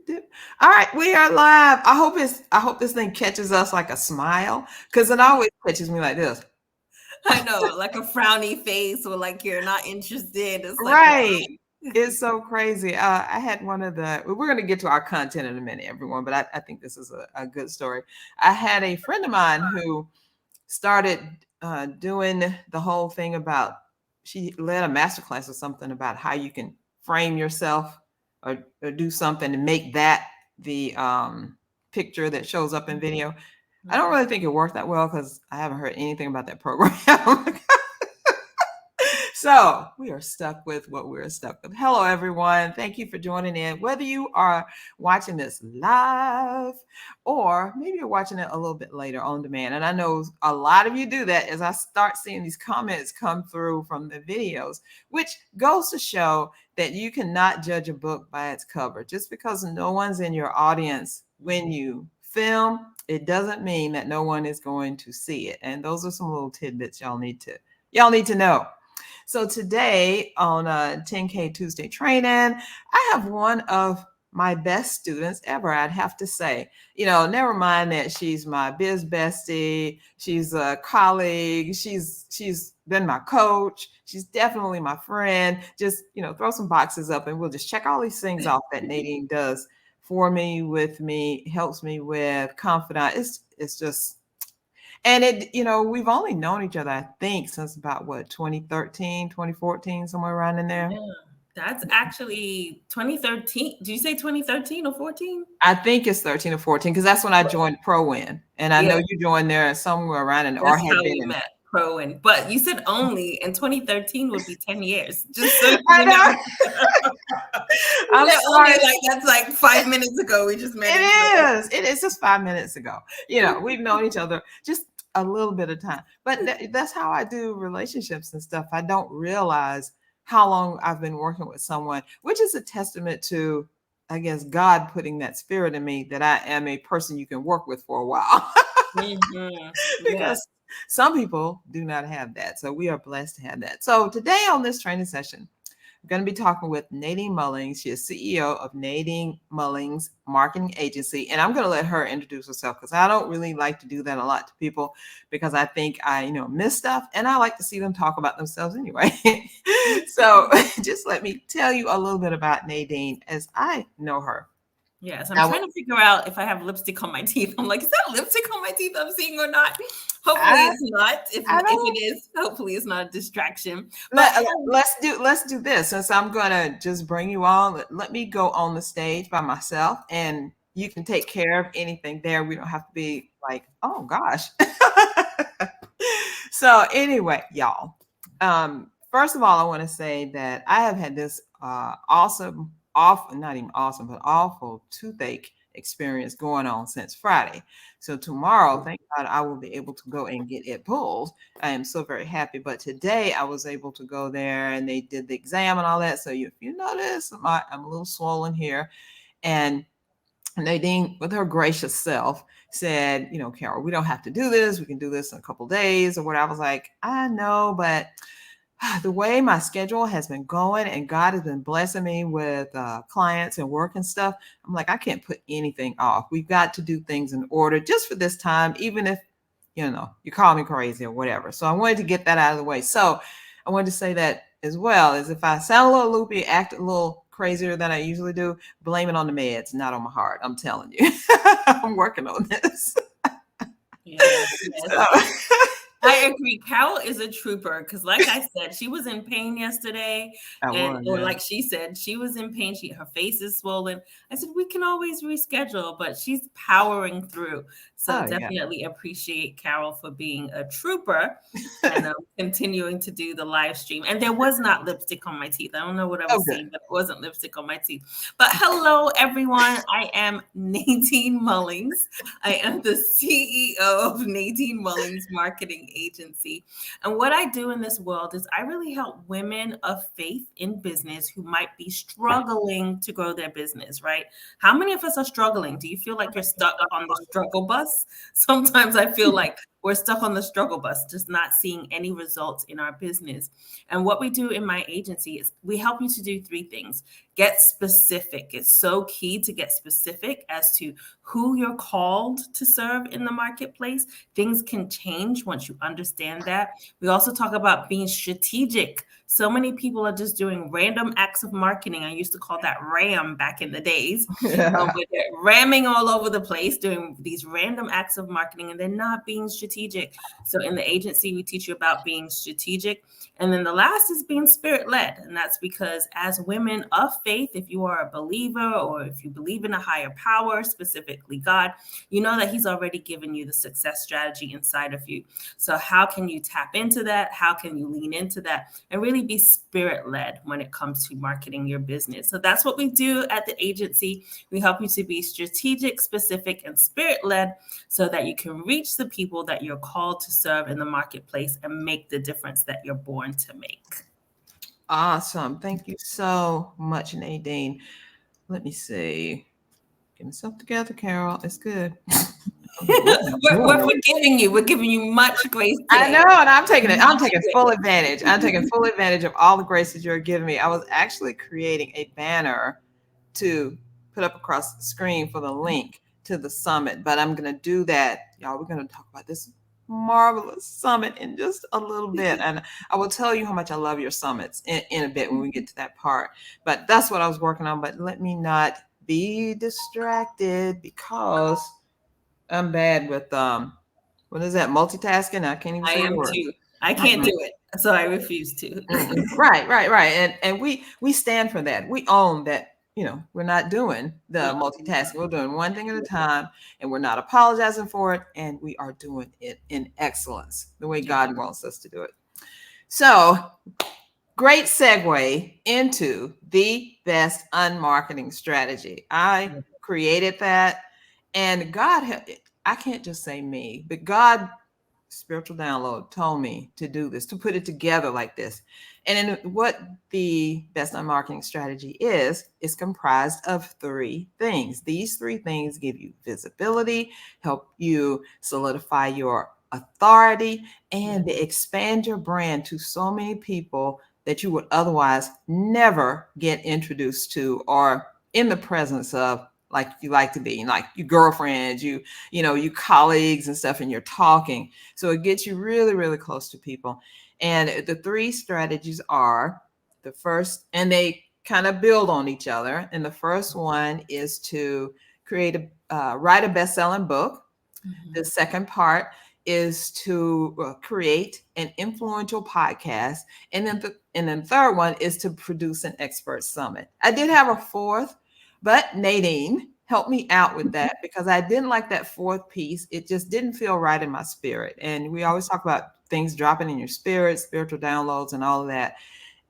All right, we are live. I hope this thing catches us like a smile because it always catches me like this. I know, like a frowny face or like you're not interested. It's like, Right. why? It's so crazy. I had one of the, we're going to get to our content in a minute, everyone, but I think this is a good story. I had a friend of mine who started doing the whole thing about, she led a masterclass or something about how you can frame yourself or do something and make that the picture that shows up in video. I don't really think it worked that well because I haven't heard anything about that program. So we are stuck with what we're stuck with. Hello, everyone. Thank you for joining in. Whether you are watching this live or maybe you're watching it a little bit later on demand. And I know a lot of you do that as I start seeing these comments come through from the videos, which goes to show that you cannot judge a book by its cover. Just because no one's in your audience when you film, it doesn't mean that no one is going to see it. And those are some little tidbits y'all need to know. So today on 10K Tuesday training, I have one of my best students ever, I'd have to say. Never mind that she's my biz bestie, she's a colleague, she's been my coach, she's definitely my friend. Just, throw some boxes up and we'll just check all these things off that Nadine does for me, with me, helps me with, confidant. It's just, and we've only known each other, I think, since about what, 2013, 2014, somewhere around in there. Yeah, that's actually 2013. Do you say 2013 or 14? I think it's 13 or 14 because that's when I joined ProWin. And I know Yeah, you joined there somewhere around in or that's had how been we in met, pro and but you said only, and 2013 would be 10 years. Just so I you know. know. You I'm said only sorry. like that's like 5 minutes ago. We just met each other. It is just 5 minutes ago. We've known each other just a little bit of time. But that's how I do relationships and stuff. I don't realize how long I've been working with someone, which is a testament to, I guess, God putting that spirit in me that I am a person you can work with for a while. Yes. Because some people do not have that. So we are blessed to have that. So today on this training session, I'm going to be talking with Nadine Mullings. She is CEO of Nadine Mullings Marketing Agency. And I'm going to let her introduce herself because I don't really like to do that a lot to people because I think I, miss stuff and I like to see them talk about themselves anyway. So just let me tell you a little bit about Nadine as I know her. Yes, I'm Now, trying to figure out if I have lipstick on my teeth. I'm like, is that lipstick on my teeth I'm seeing or not? Hopefully I, it's not. I If don't it is, hopefully it's not a distraction. But let, let's do this since I'm gonna just bring you on. Let me go on the stage by myself and you can take care of anything there. We don't have to be like, oh gosh. So anyway, y'all, first of all, I want to say that I have had this awesome, awful, not even awesome, but awful toothache experience going on since Friday. So tomorrow, thank God, I will be able to go and get it pulled. I am so very happy. But today I was able to go there and they did the exam and all that. So if you notice, I'm a little swollen here. And Nadine, with her gracious self, said, Carol, we don't have to do this. We can do this in a couple of days or whatever. I was like, I know, but the way my schedule has been going and God has been blessing me with clients and work and stuff, I'm like, I can't put anything off. We've got to do things in order just for this time, even if, you call me crazy or whatever. So I wanted to get that out of the way. So I wanted to say that as well, as if I sound a little loopy, act a little crazier than I usually do, blame it on the meds, not on my heart. I'm telling you, I'm working on this. yes, So, yes. I agree. Carol is a trooper because, like I said, she was in pain yesterday, I and was, or yeah. like she said, she was in pain. Her face is swollen. I said we can always reschedule, but she's powering through. So Oh, yeah. definitely appreciate Carol for being a trooper and continuing to do the live stream. And there was not lipstick on my teeth. I don't know what I Oh, was good. seeing, but it wasn't lipstick on my teeth. But hello, everyone. I am Nadine Mullings. I am the CEO of Nadine Mullings Marketing Agency. And what I do in this world is I really help women of faith in business who might be struggling to grow their business, right? How many of us are struggling? Do you feel like you're stuck on the struggle bus? Sometimes I feel like we're stuck on the struggle bus, just not seeing any results in our business. And what we do in my agency is we help you to do three things. Get specific. It's so key to get specific as to who you're called to serve in the marketplace. Things can change once you understand that. We also talk about being strategic. So many people are just doing random acts of marketing. I used to call that RAM back in the days. Yeah. Where they're ramming all over the place, doing these random acts of marketing, and they're not being strategic. So in the agency, we teach you about being strategic. And then the last is being spirit led. And that's because as women of faith, if you are a believer or if you believe in a higher power, specifically God, you know that He's already given you the success strategy inside of you. So how can you tap into that? How can you lean into that and really be spirit led when it comes to marketing your business? So that's what we do at the agency. We help you to be strategic, specific, and spirit led so that you can reach the people that you're called to serve in the marketplace and make the difference that you're born to make. Awesome. Thank you so much, Nadine. Let me see. Get myself together, Carol. It's good. We're forgiving you. We're giving you much grace I today. know, and I'm taking it. I'm Much taking grace. full advantage. I'm taking full advantage of all the graces you're giving me. I was actually creating a banner to put up across the screen for the link to the summit, but I'm going to do that, y'all. We're going to talk about this marvelous summit in just a little bit, and I will tell you how much I love your summits in a bit when we get to that part. But that's what I was working on. But let me not be distracted because I'm bad with what is that, multitasking? I can't even I say the am word. too. I can't Mm-mm. do it, so I refuse to. Right, right, right. And we stand for that. We own that, we're not doing the multitasking. We're doing one thing at a time, and we're not apologizing for it, and we are doing it in excellence, the way Yeah. God wants us to do it. So, great segue into the best unmarketing strategy. I created that, and I can't just say me, but God, spiritual download, told me to do this, to put it together like this. And what the best unmarketing strategy is comprised of three things. These three things give you visibility, help you solidify your authority, and they expand your brand to so many people that you would otherwise never get introduced to or in the presence of, like you like to be, like your girlfriends, you colleagues and stuff, and you're talking. So it gets you really, really close to people. And the three strategies are the first, and they kind of build on each other. And the first one is to write a best-selling book. The second part is to create an influential podcast, and then the third one is to produce an expert summit. I did have a fourth, but Nadine helped me out with that because I didn't like that fourth piece. It just didn't feel right in my spirit. And we always talk about things dropping in your spirit, spiritual downloads, and all of that.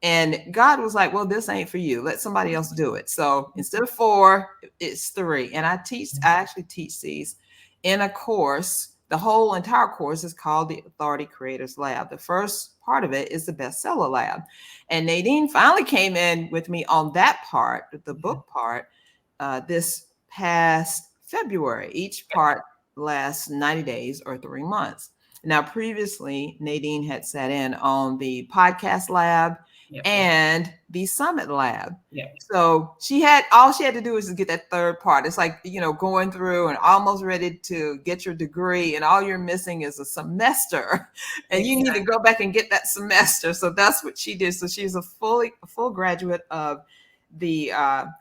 And God was like, well, this ain't for you. Let somebody else do it. So instead of four, it's three. And I actually teach these in a course. The whole entire course is called the Authority Creators Lab. The first part of it is the Bestseller Lab. And Nadine finally came in with me on that part, the book part, this past February. Each part lasts 90 days or 3 months. Now, previously, Nadine had sat in on the podcast lab and the summit lab. So all she had to do was just get that third part. It's like, going through and almost ready to get your degree, and all you're missing is a semester, and you need to go back and get that semester. So that's what she did. So she's a full graduate of the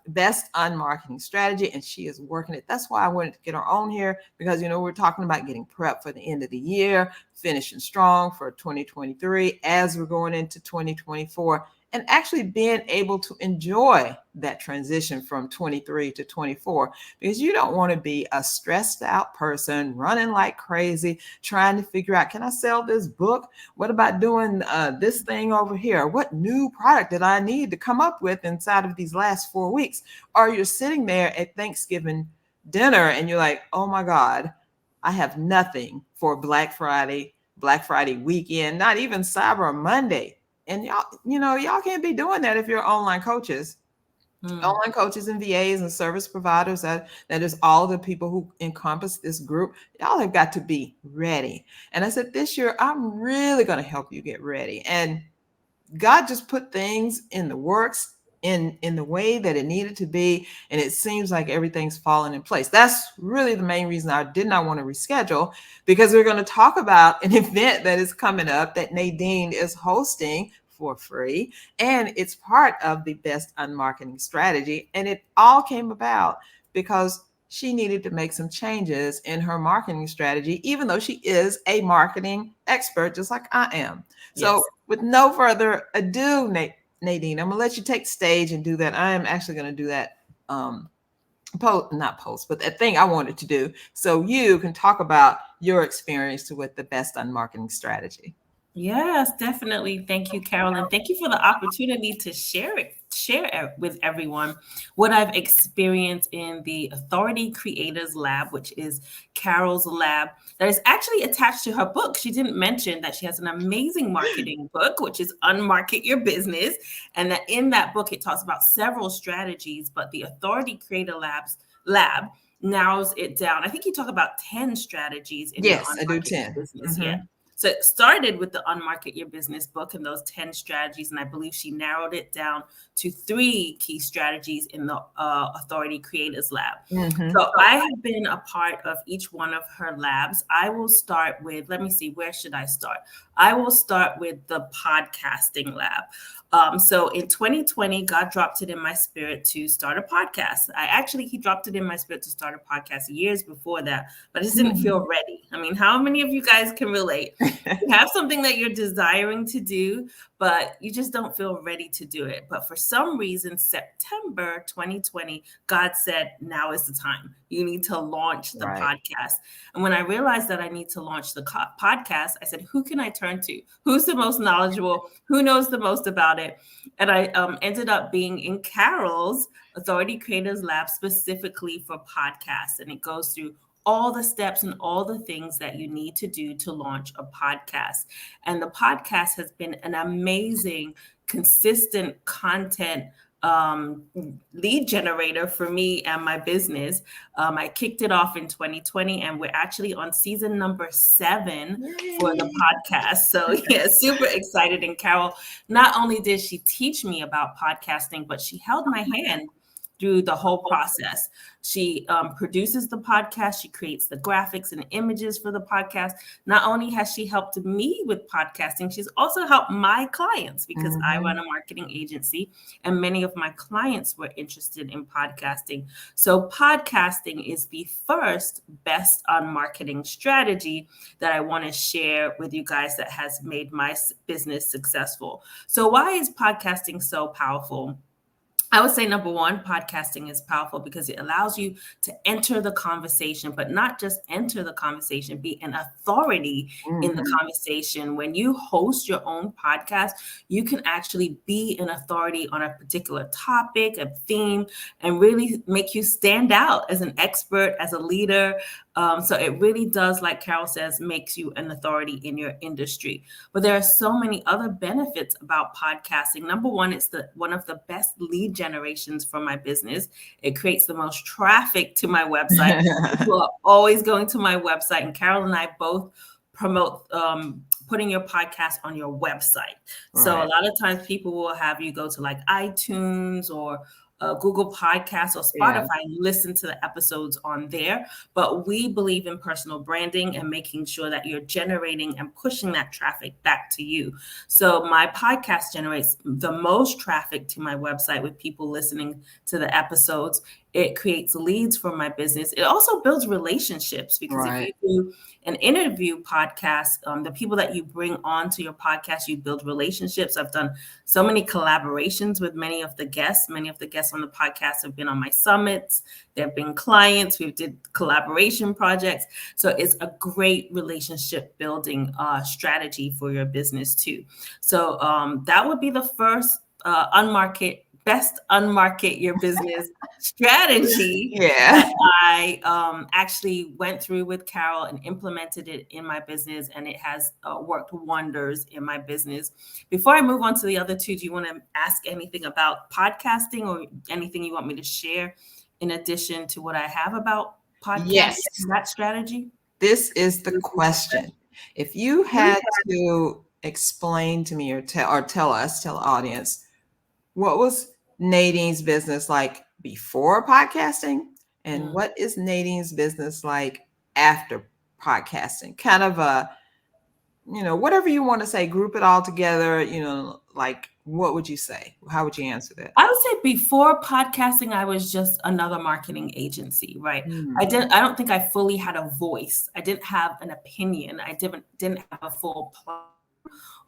best unmarketing strategy, and she is working it. That's why I wanted to get her on here, because we're talking about getting prepped for the end of the year, finishing strong for 2023 as we're going into 2024, and actually being able to enjoy that transition from 23 to 24, because you don't want to be a stressed out person running like crazy, trying to figure out, can I sell this book? What about doing this thing over here? What new product did I need to come up with inside of these last 4 weeks? Or you're sitting there at Thanksgiving dinner and you're like, oh my God, I have nothing for Black Friday weekend, not even Cyber Monday. And y'all can't be doing that if you're online coaches. Mm. online coaches and VAs and service providers, that is all the people who encompass this group. Y'all have got to be ready. And I said, this year, I'm really going to help you get ready. And God just put things in the works in the way that it needed to be, and it seems like everything's fallen in place. That's really the main reason I did not want to reschedule, because we're going to talk about an event that is coming up that Nadine is hosting for free, and it's part of the best unmarketing strategy. And it all came about because she needed to make some changes in her marketing strategy, even though she is a marketing expert, just like I am. So, Yes. with no further ado, Nadine, I'm gonna let you take the stage and do that. I am actually gonna do that not post, but that thing I wanted to do, so you can talk about your experience with the best unmarketing strategy. Yes, definitely. Thank you, Carolyn. Thank you for the opportunity to share with everyone what I've experienced in the Authority Creators Lab, which is Carol's lab that is actually attached to her book. She didn't mention that she has an amazing marketing book, which is Unmarket Your Business, and that in that book it talks about several strategies, but the Authority Creator Lab narrows it down. I think you talk about 10 strategies in your Yes, I do Unmarket Your 10. Business. Yeah. Mm-hmm. So it started with the Unmarket Your Business book and those 10 strategies. And I believe she narrowed it down to 3 key strategies in the Authority Creators Lab. Mm-hmm. So I have been a part of each one of her labs. I will start with, let me see, where should I start? I will start with the podcasting lab. So in 2020, God dropped it in my spirit to start a podcast. He dropped it in my spirit to start a podcast years before that, but I just didn't feel ready. I mean, how many of you guys can relate? You have something that you're desiring to do, but you just don't feel ready to do it. But for some reason, September 2020, God said, now is the time. You need to launch the Right. podcast. And when I realized that I need to launch the podcast, I said, who can I turn to? Who's the most knowledgeable? Who knows the most about it? And I ended up being in Carol's Authority Creators Lab specifically for podcasts. And it goes through all the steps and all the things that you need to do to launch a podcast. And the podcast has been an amazing, consistent content lead generator for me and my business. I kicked it off in 2020, and we're actually on season number 7 for the podcast. So yeah, super excited. And Carol, not only did she teach me about podcasting, but she held my hand through the whole process. She produces the podcast. She creates the graphics and images for the podcast. Not only has she helped me with podcasting, she's also helped my clients, because I run a marketing agency and many of my clients were interested in podcasting. So podcasting is the first best on marketing strategy that I want to share with you guys that has made my business successful. So why is podcasting so powerful? I would say number one, podcasting is powerful because it allows you to enter the conversation, but not just enter the conversation, be an authority in the conversation. When you host your own podcast, you can actually be an authority on a particular topic, a theme, and really make you stand out as an expert, as a leader. So it really does, like Carol says, makes you an authority in your industry. But there are so many other benefits about podcasting. Number one, it's one of the best lead generations for my business. It creates the most traffic to my website. People are always going to my website, and Carol and I both promote putting your podcast on your website. So a lot of times people will have you go to like iTunes or Google Podcasts or Spotify and listen to the episodes on there. But we believe in personal branding and making sure that you're generating and pushing that traffic back to you. So my podcast generates the most traffic to my website with people listening to the episodes. It creates leads for my business. It also builds relationships, because if you do an interview podcast, the people that you bring onto your podcast, you build relationships. I've done so many collaborations with many of the guests. Many of the guests on the podcast have been on my summits. They've been clients. We did collaboration projects. So it's a great relationship building strategy for your business too. So that would be the first unmarket best unmarket your business strategy Yeah. that I actually went through with Carol and implemented it in my business, and it has worked wonders in my business. Before I move on to the other two, do you want to ask anything about podcasting or anything you want me to share in addition to what I have about podcasting, Yes. that strategy? This is the question. If you had to explain to me or tell the audience, what was Nadine's business like before podcasting? And Mm. what is Nadine's business like after podcasting? Kind of a, whatever you want to say, group it all together, like what would you say? How would you answer that? I would say before podcasting, I was just another marketing agency, right? Mm, I don't think I fully had a voice. I didn't have an opinion. I didn't have a full plan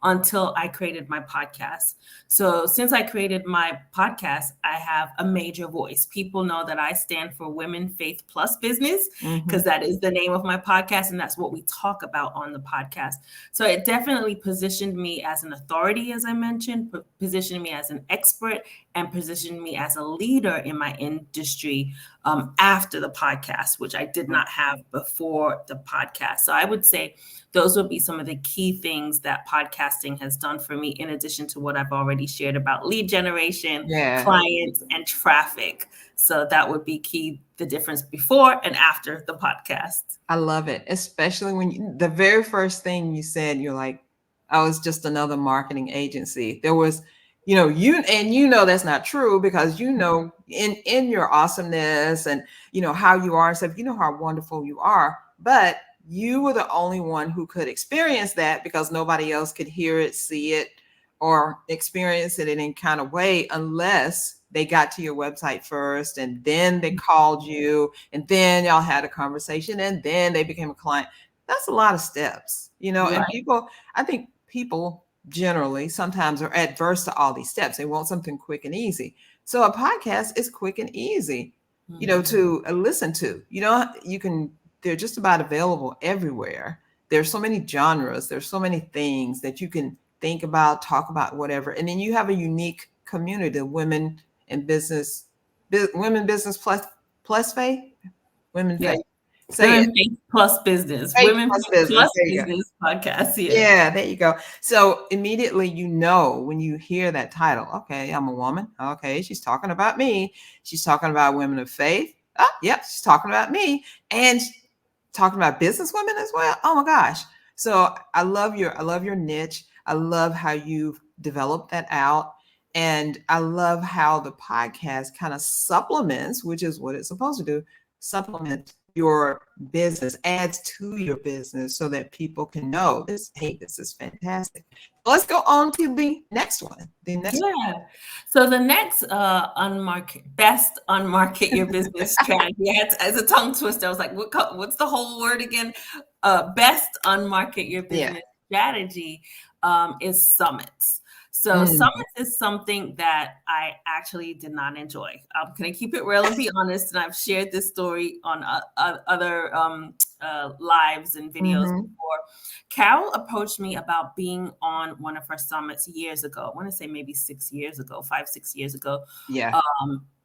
until I created my podcast. So since I created my podcast, I have a major voice. People know that I stand for Women Faith Plus Business mhm. because that is the name of my podcast and that's what we talk about on the podcast. So it definitely positioned me as an authority, as I mentioned, positioned me as an expert, and positioned me as a leader in my industry after the podcast, which I did not have before the podcast. So I would say those would be some of the key things that podcasting has done for me, in addition to what I've already shared about lead generation, Yeah. clients, and traffic. So that would be key, the difference before and after the podcast. I love it, especially when the very first thing you said, you're like, I was just another marketing agency. There was, that's not true because in your awesomeness and how you are and stuff, how wonderful you are, but you were the only one who could experience that because nobody else could hear it, see it, or experience it in any kind of way unless they got to your website first and then they called you and then y'all had a conversation and then they became a client. That's a lot of steps, and Right. I think people generally sometimes are adverse to all these steps. They want something quick and easy. So a podcast is quick and easy, Mhm. to listen to. They're just about available everywhere. There's so many genres, there's so many things that you can think about, talk about, whatever. And then you have a unique community, women in business, women business plus faith, women Yeah. faith. Say it. Women Faith Plus Business. Faith Women plus Faith business. Plus There you go. Business podcast. Yeah. Yeah, there you go. So immediately, when you hear that title, okay, I'm a woman. Okay, she's talking about me. She's talking about women of faith. Oh, yep, she's talking about me. And talking about business women as well. Oh my gosh. So I love your niche. I love how you've developed that out. And I love how the podcast kind of supplements, which is what it's supposed to do, supplement your business, adds to your business so that people can know this, hey, this is fantastic. Let's go on to the next one. The next Yeah. So the next best unmarket your business strategy. It's a tongue twister. I was like, what's the whole word again? Best unmarket your yeah. business strategy is summits. So Mm, summits is something that I actually did not enjoy. I'm going to keep it real and be honest. And I've shared this story on other lives and videos hmm. before. Carol approached me about being on one of her summits years ago. I want to say maybe 6 years ago, 5, 6 years ago. Yeah.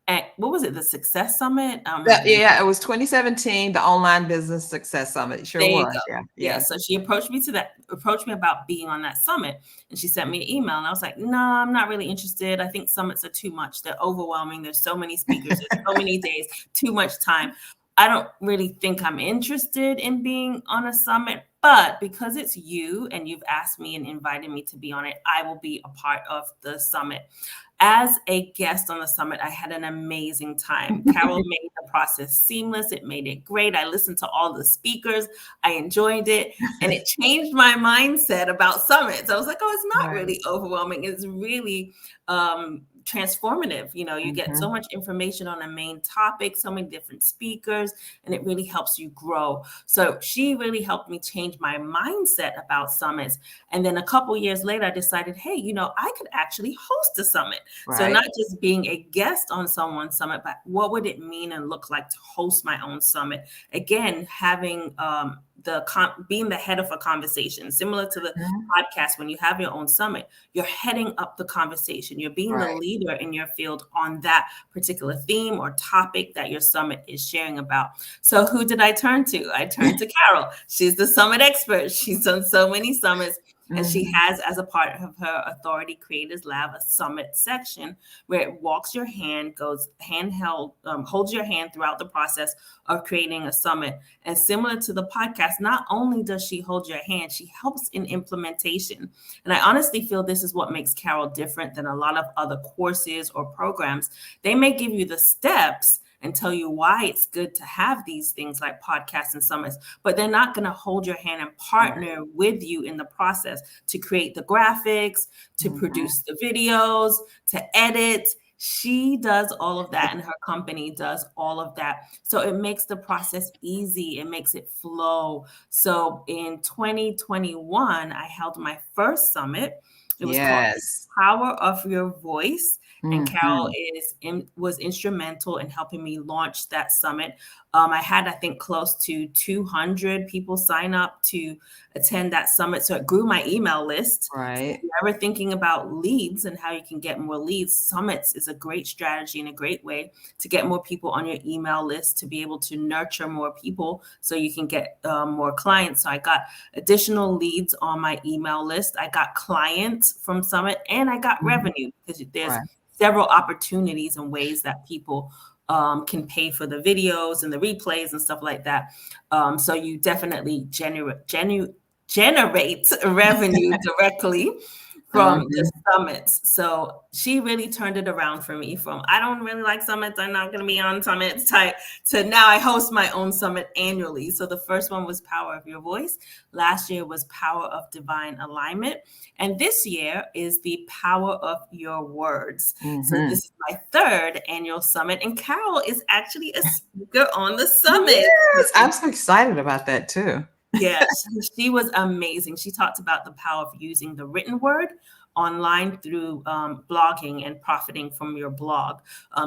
At what was it? The Success Summit? I don't remember the name. Yeah, it was 2017, the Online Business Success Summit. It sure There you was. go. Yeah. Yeah. Yeah. So she approached me about being on that summit, and she sent me an email, and I was like, "No, I'm not really interested. I think summits are too much. They're overwhelming. There's so many speakers. There's so many days. Too much time. I don't really think I'm interested in being on a summit, but because it's you and you've asked me and invited me to be on it, I will be a part of the summit." As a guest on the summit, I had an amazing time. Carol made the process seamless. It made it great. I listened to all the speakers. I enjoyed it. And it changed my mindset about summits. I was like, oh, it's not Right. really overwhelming. It's really transformative. You get so Mhm. much information on a main topic, so many different speakers, and it really helps you grow. So she really helped me change my mindset about summits. And then a couple years later, I decided, hey, I could actually host a summit. So Right. not just being a guest on someone's summit, but what would it mean and look like to host my own summit? Again, having being the head of a conversation, similar to the Mhm. podcast. When you have your own summit, you're heading up the conversation. You're being the Right. leader in your field on that particular theme or topic that your summit is sharing about. So who did I turn to? I turned to Carol. She's the summit expert. She's done so many summits. And she Mhm. has, as a part of her Authority Creators Lab, a summit section where it walks your hand, goes handheld, holds your hand throughout the process of creating a summit. And similar to the podcast, not only does she hold your hand, she helps in implementation. And I honestly feel this is what makes Carol different than a lot of other courses or programs. They may give you the steps and tell you why it's good to have these things like podcasts and summits, but they're not going to hold your hand and Right. partner with you in the process to create the graphics, to Mhm. produce the videos, to edit. She does all of that, and her company does all of that. So it makes the process easy, it makes it flow. So in 2021, I held my first summit. It was called The Yes. Power of Your Voice. And Carol Mhm. was instrumental in helping me launch that summit. I had, I think, close to 200 people sign up to attend that summit. So it grew my email list. So if Right. you're ever thinking about leads and how you can get more leads, summits is a great strategy and a great way to get more people on your email list, to be able to nurture more people so you can get more clients. So I got additional leads on my email list. I got clients from Summit, and I got Mhm. revenue because there's Right. several opportunities and ways that people can pay for the videos and the replays and stuff like that. So you definitely generate revenue directly from the Mhm. summits. So she really turned it around for me from I don't really like summits, I'm not going to be on summits type, to now I host my own summit annually. So the first one was Power of Your Voice. Last year was Power of Divine Alignment. And this year is the Power of Your Words. So Mhm. this is my third annual summit. And Carol is actually a speaker on the summit. Yes, I'm so excited about that too. Yeah, she was amazing. She talked about the power of using the written word online through blogging and profiting from your blog.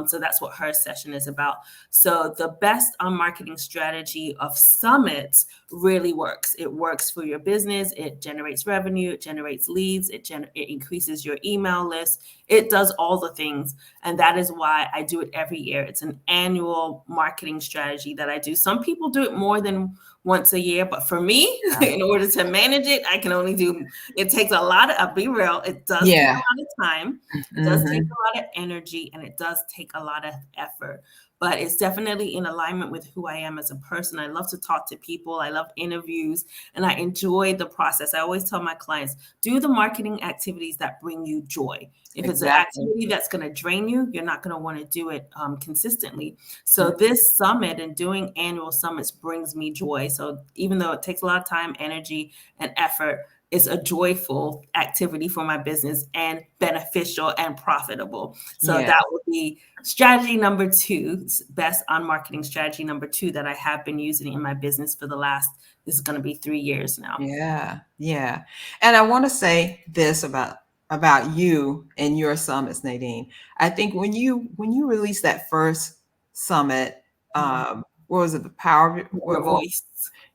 So that's what her session is about. So the best marketing strategy of summits really works. It works for your business. It generates revenue. It generates leads. It increases your email list. It does all the things. And that is why I do it every year. It's an annual marketing strategy that I do. Some people do it more than once a year. But for me, in order to manage it, I can only do, it takes a lot of, I'll be real, it does take a Yeah. lot of time, it does take Mhm. a lot of energy, and it does take a lot of effort. But it's definitely in alignment with who I am as a person. I love to talk to people, I love interviews, and I enjoy the process. I always tell my clients, do the marketing activities that bring you joy. If it's an Exactly. activity that's going to drain you, you're not going to want to do it consistently. So Mm. this summit and doing annual summits brings me joy. So even though it takes a lot of time, energy, and effort, it's a joyful activity for my business and beneficial and profitable. So Yeah. that would be strategy number two, best on marketing strategy number two that I have been using in my business for the last, this is going to be 3 years now. Yeah, yeah. And I want to say this about you and your summits, Nadine. I think when you released that first summit, Mhm. what was it, the power of Your well, voice.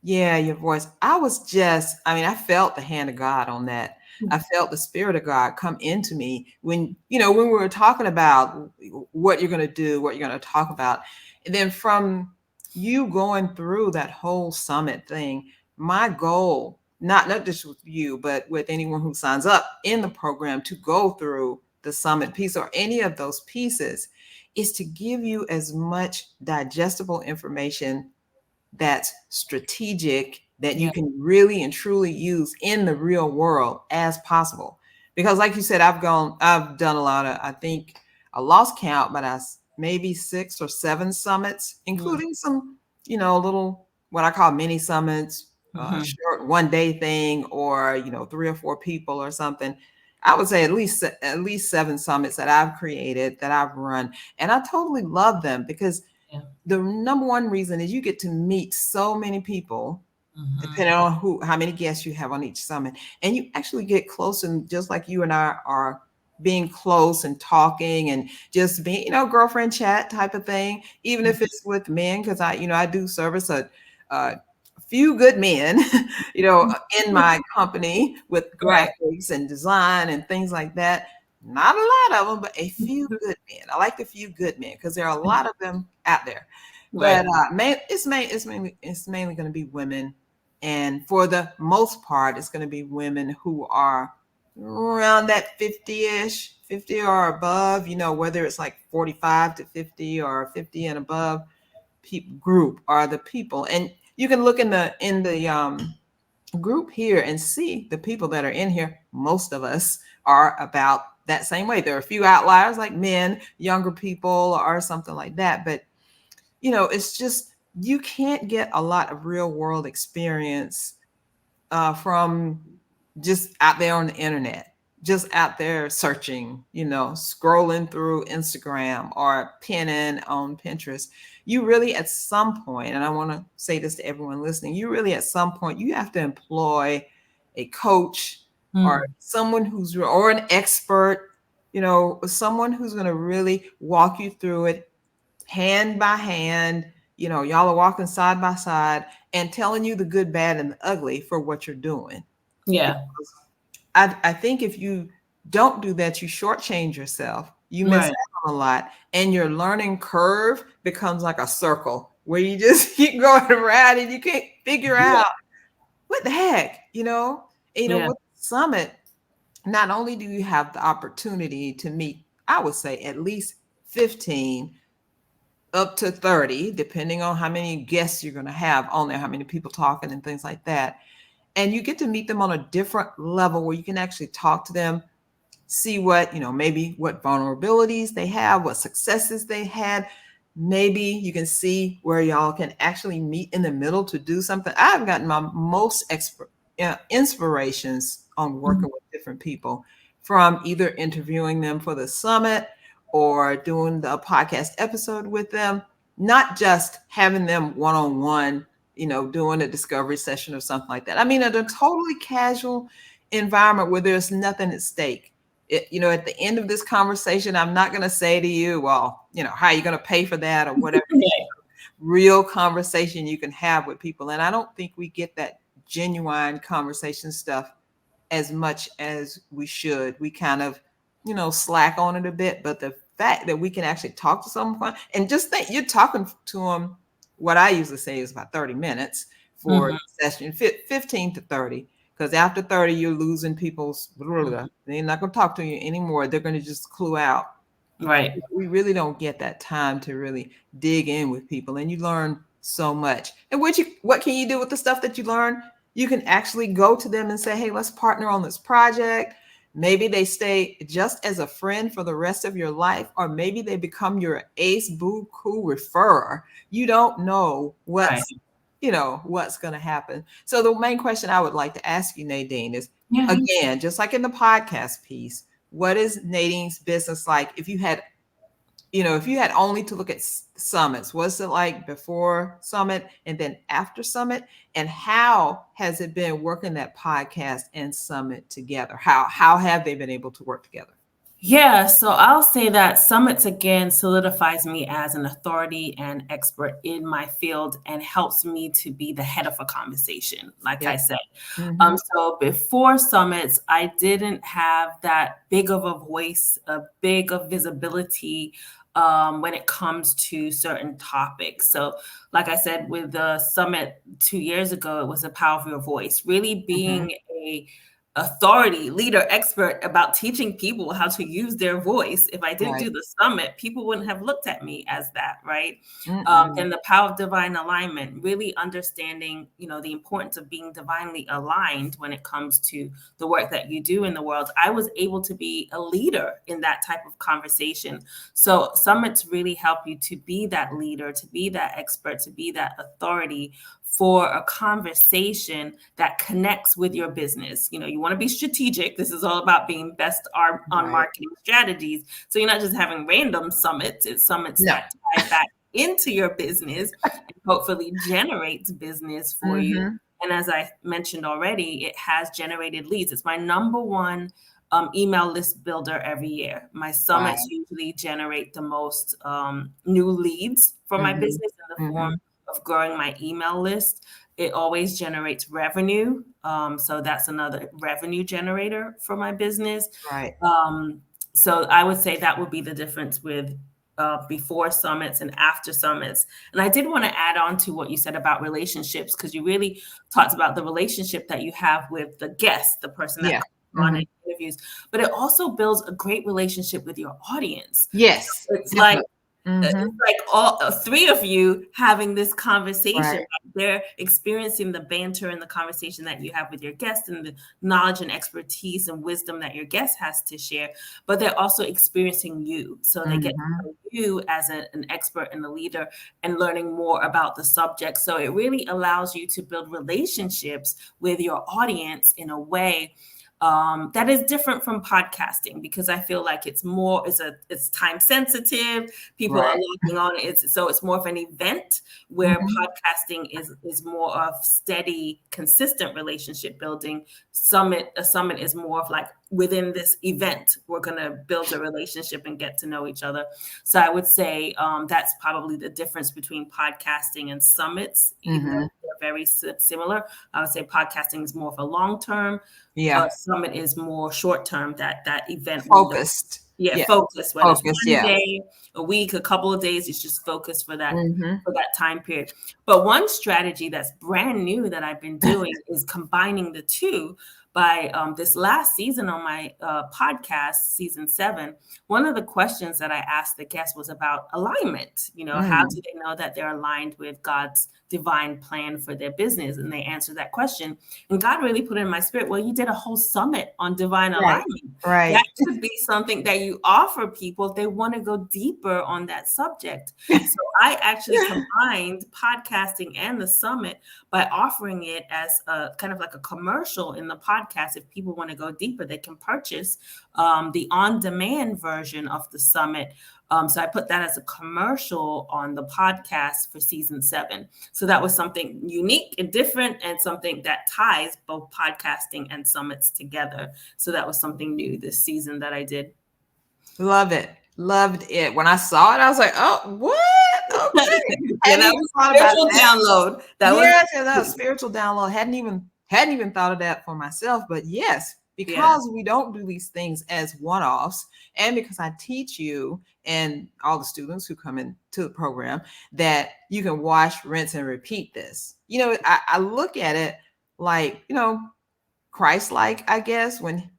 yeah, your voice. I was just, I mean, I felt the hand of God on that. I felt the spirit of God come into me when we were talking about what you're going to do, what you're going to talk about. And then from you going through that whole summit thing, my goal, not just with you, but with anyone who signs up in the program to go through the summit piece or any of those pieces, is to give you as much digestible information that's strategic, that you Yeah. can really and truly use in the real world as possible. Because like you said, I've done a lot of, I think I lost count, but maybe 6 or 7 summits, Mm-hmm. including some, little, what I call mini summits, Mm-hmm. short 1 day thing, or, 3 or 4 people or something. I would say at least 7 summits that I've created, that I've run. And I totally love them because Yeah. the number one reason is you get to meet so many people, Mm-hmm. depending on how many guests you have on each summit, and you actually get close, and just like you and I are being close and talking and just being, girlfriend chat type of thing, even if it's with men, because I do service a few good men, in my company with Right. graphics and design and things like that. Not a lot of them, but a few good men. I like the few good men because there are a lot of them out there. But Right. it's mainly going to be women, and for the most part, it's going to be women who are around that 50-ish, 50 or above. Whether it's like 45 to 50 or 50 and above group are the people, and you can look in the group here and see the people that are in here. Most of us are about that same way. There are a few outliers like men, younger people, or something like that, but it's just you can't get a lot of real world experience from just out there on the internet, just out there searching, scrolling through Instagram or pinning on Pinterest. You really, at some point, and I want to say this to everyone listening, you really, at some point, you have to employ a coach or Mm. someone or an expert, someone who's going to really walk you through it hand by hand. Y'all are walking side by side and telling you the good, bad, and the ugly for what you're doing. Yeah. Because I think if you don't do that, you shortchange yourself. You miss Right. out on a lot, and your learning curve becomes like a circle where you just keep going around and you can't figure Yeah. out what the heck, Yeah. with Summit. Not only do you have the opportunity to meet, I would say at least 15 up to 30, depending on how many guests you're going to have on there, how many people talking and things like that. And you get to meet them on a different level where you can actually talk to them, see what, maybe what vulnerabilities they have, what successes they had. Maybe you can see where y'all can actually meet in the middle to do something. I've gotten my most inspirations on Mhm. working with different people from either interviewing them for the summit or doing the podcast episode with them, not just having them one on one, doing a discovery session or something like that. I mean, in a totally casual environment where there's nothing at stake. At the end of this conversation, I'm not going to say to you, well, how are you going to pay for that or whatever. Right. Real conversation you can have with people. And I don't think we get that genuine conversation stuff as much as we should. We kind of, slack on it a bit. But the fact that we can actually talk to someone and just think you're talking to them, what I usually say is about 30 minutes for Mhm. a session, 15 to 30. Because after 30, you're losing people's, they're not going to talk to you anymore. They're going to just clue out. Right. We really don't get that time to really dig in with people, and you learn so much. And what can you do with the stuff that you learn? You can actually go to them and say, hey, let's partner on this project. Maybe they stay just as a friend for the rest of your life, or maybe they become your ace boo cool referrer. You don't know Right. what's going to happen. So the main question I would like to ask you, Nadine, is, Yeah. again, just like in the podcast piece, what is Nadine's business like? If you had only to look at summits, what's it like before summit and then after summit? And how has it been working that podcast and summit together? How have they been able to work together? Yeah, so I'll say that summits again solidifies me as an authority and expert in my field and helps me to be the head of a conversation, like I Yep. said. Mm-hmm. So before summits, I didn't have that big of a voice, a big of visibility when it comes to certain topics. So, like I said, with the summit 2 years ago, it was the power of your voice, really Mm-hmm. being a authority, leader, expert about teaching people how to use their voice. If I didn't Right. do the summit, people wouldn't have looked at me as that, right? Mm-mm. Then the power of divine alignment, really understanding, the importance of being divinely aligned when it comes to the work that you do in the world. I was able to be a leader in that type of conversation. So summits really help you to be that leader, to be that expert, to be that authority for a conversation that connects with your business. You want to be strategic. This is all about being best on Right. marketing strategies. So you're not just having random summits, it's summits No. that tie back into your business and hopefully generates business for you. Mm-hmm. And as I mentioned already, it has generated leads. It's my number one email list builder every year. My summits Wow. usually generate the most new leads for my Mm-hmm. business in the form Mm-hmm. of growing my email list. It always generates revenue. So that's another revenue generator for my business. Right. Um, so I would say that would be the difference with before summits and after summits. And I did want to add on to what you said about relationships, because you really talked about the relationship that you have with the guest, the person that Yeah. comes on Hmm. and interviews, but it also builds a great relationship with your audience. So Yes, it's like definitely. Hmm. all three of you having this conversation. Right. They're experiencing the banter and the conversation that you have with your guest, and the knowledge and expertise and wisdom that your guest has to share, but they're also experiencing you. So they get to Hmm. know you as an expert and a leader, and learning more about the subject. So it really allows you to build relationships with your audience in a way that is different from podcasting, because I feel like it's time sensitive. People are Right. looking on it. It's more of an event, where Hmm. podcasting is more of steady, consistent relationship building. A summit is more of like, within this event, we're gonna build a relationship and get to know each other. So I would say that's probably the difference between podcasting and summits, even though Hmm. they're very similar. I would say podcasting is more of a long term. Yeah. Summit is more short term, that event window. Focused. Yeah, Yeah. focus, whether it's Focus. one Yeah. day, a week, a couple of days, it's just focus Hmm. for that time period. But one strategy that's brand new that I've been doing is combining the two. By this last season on my podcast, season 7, one of the questions that I asked the guests was about alignment. How Mm. do they know that they're aligned with God's divine plan for their business? And they answered that question. And God really put in my spirit, well, you did a whole summit on divine Right. alignment. That Right. could be something that you offer people if they want to go deeper on that subject. So I actually combined podcasting and the summit by offering it as a kind of like a commercial in the podcast. If people want to go deeper, they can purchase the on-demand version of the summit. So I put that as a commercial on the podcast for season 7. So that was something unique and different, and something that ties both podcasting and summits together. So that was something new this season that I did. Love it. Loved it. When I saw it, I was like, oh, what? Okay. Yeah, Hadn't that even was thought about spiritual that. download. That was Yes, yeah, that was spiritual download. Hadn't even thought of that for myself. But yes, yeah, because we don't do these things as one-offs, and because I teach you and all the students who come into the program that you can wash, rinse, and repeat this. I look at it like, Christ-like, I guess, when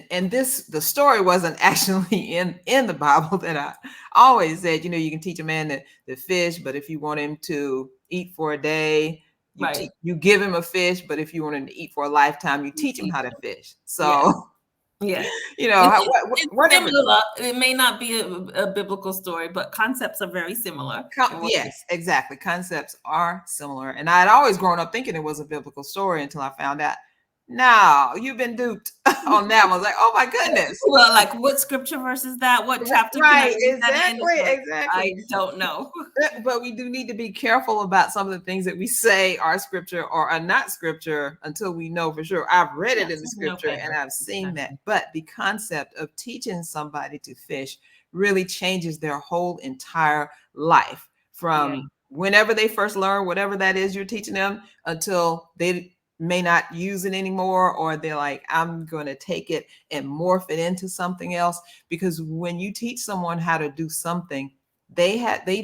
and the story wasn't actually in the Bible, that I always said, you can teach a man to fish, but if you want him to eat for a day, right. you give him a fish, but if you want him to eat for a lifetime, you You teach him teach how to them. fish. Yeah, So yeah. It's whatever. similar. It may not be a biblical story, but concepts are very similar. And what Yes, exactly. Concepts are similar. And I had always grown up thinking it was a biblical story until I found out, no, you've been duped on that one. I was like, oh my goodness. well, like, what scripture verse is that? What chapter can I Right, read that in? It's exactly, like, I exactly. don't know. But we do need to be careful about some of the things that we say are scripture or are not scripture until we know for sure. I've read it in the Yes, no scripture and better. I've seen that. Exactly. But the concept of teaching somebody to fish really changes their whole entire life, Yeah. from whenever they first learn whatever that is you're teaching them until they may not use it anymore, or they're like, I'm going to take it and morph it into something else. Because when you teach someone how to do something, they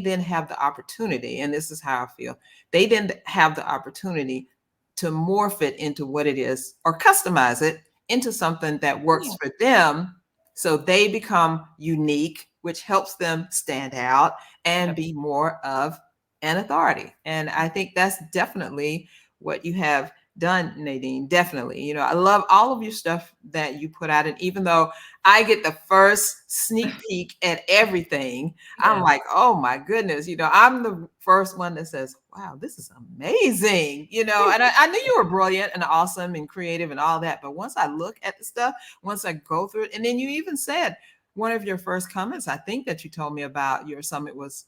then have the opportunity, and this is how I feel, they then have the opportunity to morph it into what it is, or customize it into something that works Yeah. for them, so they become unique, which helps them stand out and Yep. be more of an authority. And I think that's definitely what you have done, Nadine. Definitely. I love all of your stuff that you put out. And even though I get the first sneak peek at everything, I'm Yeah. like, oh my goodness, I'm the first one that says, wow, this is amazing, and I knew you were brilliant and awesome and creative and all that. But once I look at the stuff, once I go through it, and then you even said one of your first comments, I think, that you told me about your summit was,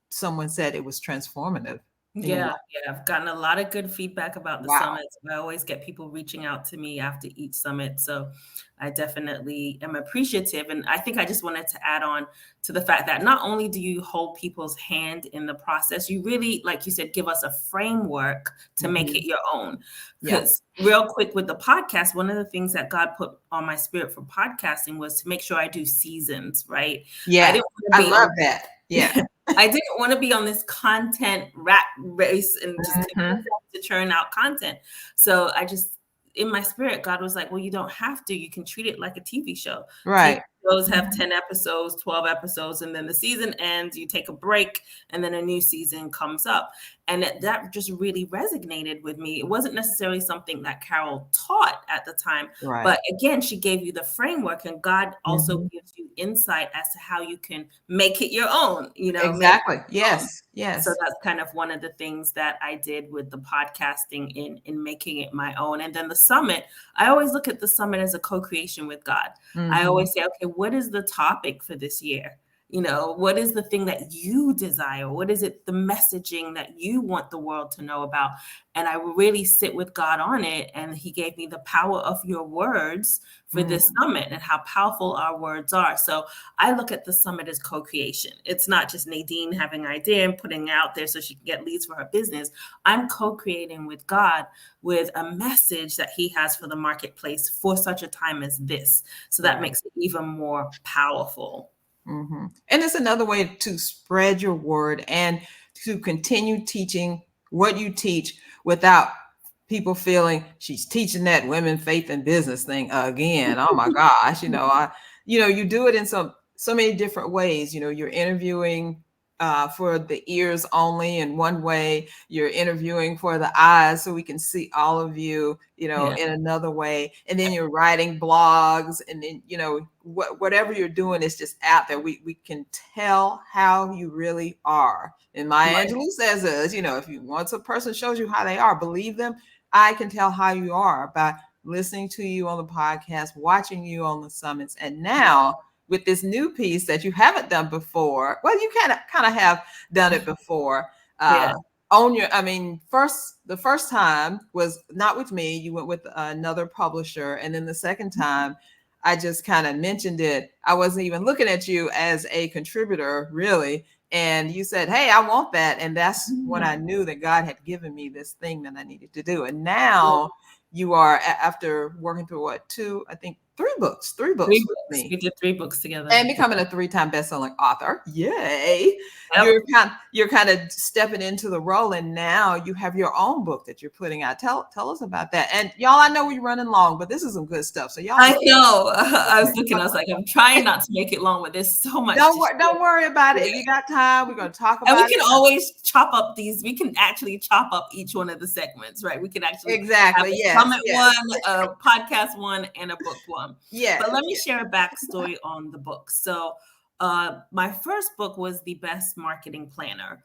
someone said it was transformative. anyway. Yeah, I've gotten a lot of good feedback about the Wow. summits. I always get people reaching out to me after each summit, so I definitely am appreciative, and I think I just wanted to add on to the fact that not only do you hold people's hand in the process, you really, like you said, give us a framework to make Hmm. it your own. Yeah. Because real quick with the podcast, one of the things that God put on my spirit for podcasting was to make sure I do seasons, right? I Yeah. didn't want to I be on love that. Yeah. I didn't want to be on this content rat race and just continue Hmm. to churn out content. So I just, in my spirit, God was like, well, you don't have to. You can treat it like a TV show. TV Right. shows have Mhm. 10 episodes, 12 episodes, and then the season ends, you take a break, and then a new season comes up. And that just really resonated with me. It wasn't necessarily something that Carol taught at the time, Right. but again, she gave you the framework, and God also Hmm. gives you insight as to how you can make it your own, make it Exactly. your own. Yes. So Yes. that's kind of one of the things that I did with the podcasting in making it my own. And then the summit, I always look at the summit as a co-creation with God. I Hmm. always say, okay, what is the topic for this year? What is the thing that you desire? What is it, the messaging that you want the world to know about? And I really sit with God on it. And He gave me the power of your words for Mm. this summit and how powerful our words are. So I look at the summit as co-creation. It's not just Nadine having an idea and putting it out there so she can get leads for her business. I'm co-creating with God with a message that He has for the marketplace for such a time as this. So that Right. makes it even more powerful. And it's another way to spread your word and to continue teaching what you teach without people feeling she's teaching that women, faith, and business thing again. Oh my gosh, you do it in so many different ways. You're interviewing for the ears only in one way. You're interviewing for the eyes so we can see all of you, Yeah, in another way. And then you're writing blogs, and then whatever you're doing is just out there. We can tell how you really are. And Maya right. Angelou says this, if you once a person shows you how they are, believe them. I can tell how you are by listening to you on the podcast, watching you on the summits, and Yeah, now with this new piece that you haven't done before. Well, you kind of have done it before. yeah. Uh, on your, I mean, the first time was not with me. You went with another publisher, and then the second time, I just kind of mentioned it. I wasn't even looking at you as a contributor, really. And you said, "Hey, I want that," and that's when I Mhm. knew that God had given me this thing that I needed to do. And Yeah. now you are after working through what, two, I think three books Three with books. We me did 3 books together. and becoming a three-time best-selling author. Yay. Yep. You're kind of stepping into the role, and now you have your own book that you're putting out. Tell us about that. And y'all, I know we're running long, but this is some good stuff. So y'all I go know. I was looking, I was ahead. like, I'm trying not to make it long, but there's so much to Don't worry about it. share. If you got time, we're going to talk And we about can it. always chop up these. We can actually chop up each one of the segments, right? We can actually have Exactly. a Yes. summit Yes. one, a podcast one, and a book one. But Yes. let me share a backstory on the book. So, my first book was The Best Marketing Planner.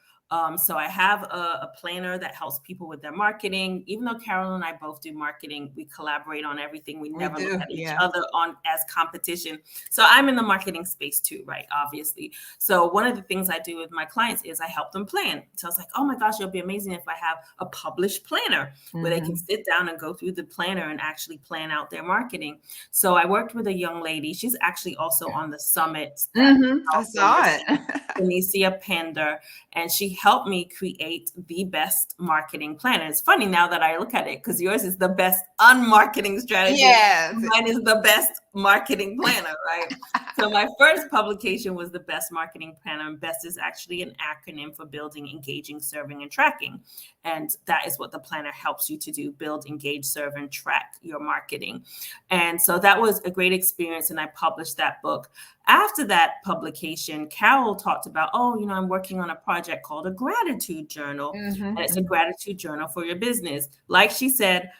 So I have a planner that helps people with their marketing. Even though Carol and I both do marketing, we collaborate on everything. We We never look do. at each Yeah. other on as competition. So I'm in the marketing space too, right? Obviously. So one of the things I do with my clients is I help them plan. So I was like, oh my gosh, it'll be amazing if I have a published planner where they can Hmm. sit down and go through the planner and actually plan out their marketing. So I worked with a young lady. She's actually also on the summit that I also saw your it. Tunisia Pender, and she helped me create the best marketing plan. And it's funny now that I look at it because yours is the best unmarketing strategy. Yes. Mine is the best marketing planner, right? So my first publication was the best marketing planner, and best is actually an acronym for building, engaging, serving, and tracking. And that is what the planner helps you to do: build, engage, serve, and track your marketing. And so that was a great experience, and I published that book. After that publication, Carol talked about, oh, I'm working on a project called a gratitude journal, and it's a Hmm. gratitude journal for your business. Like she said,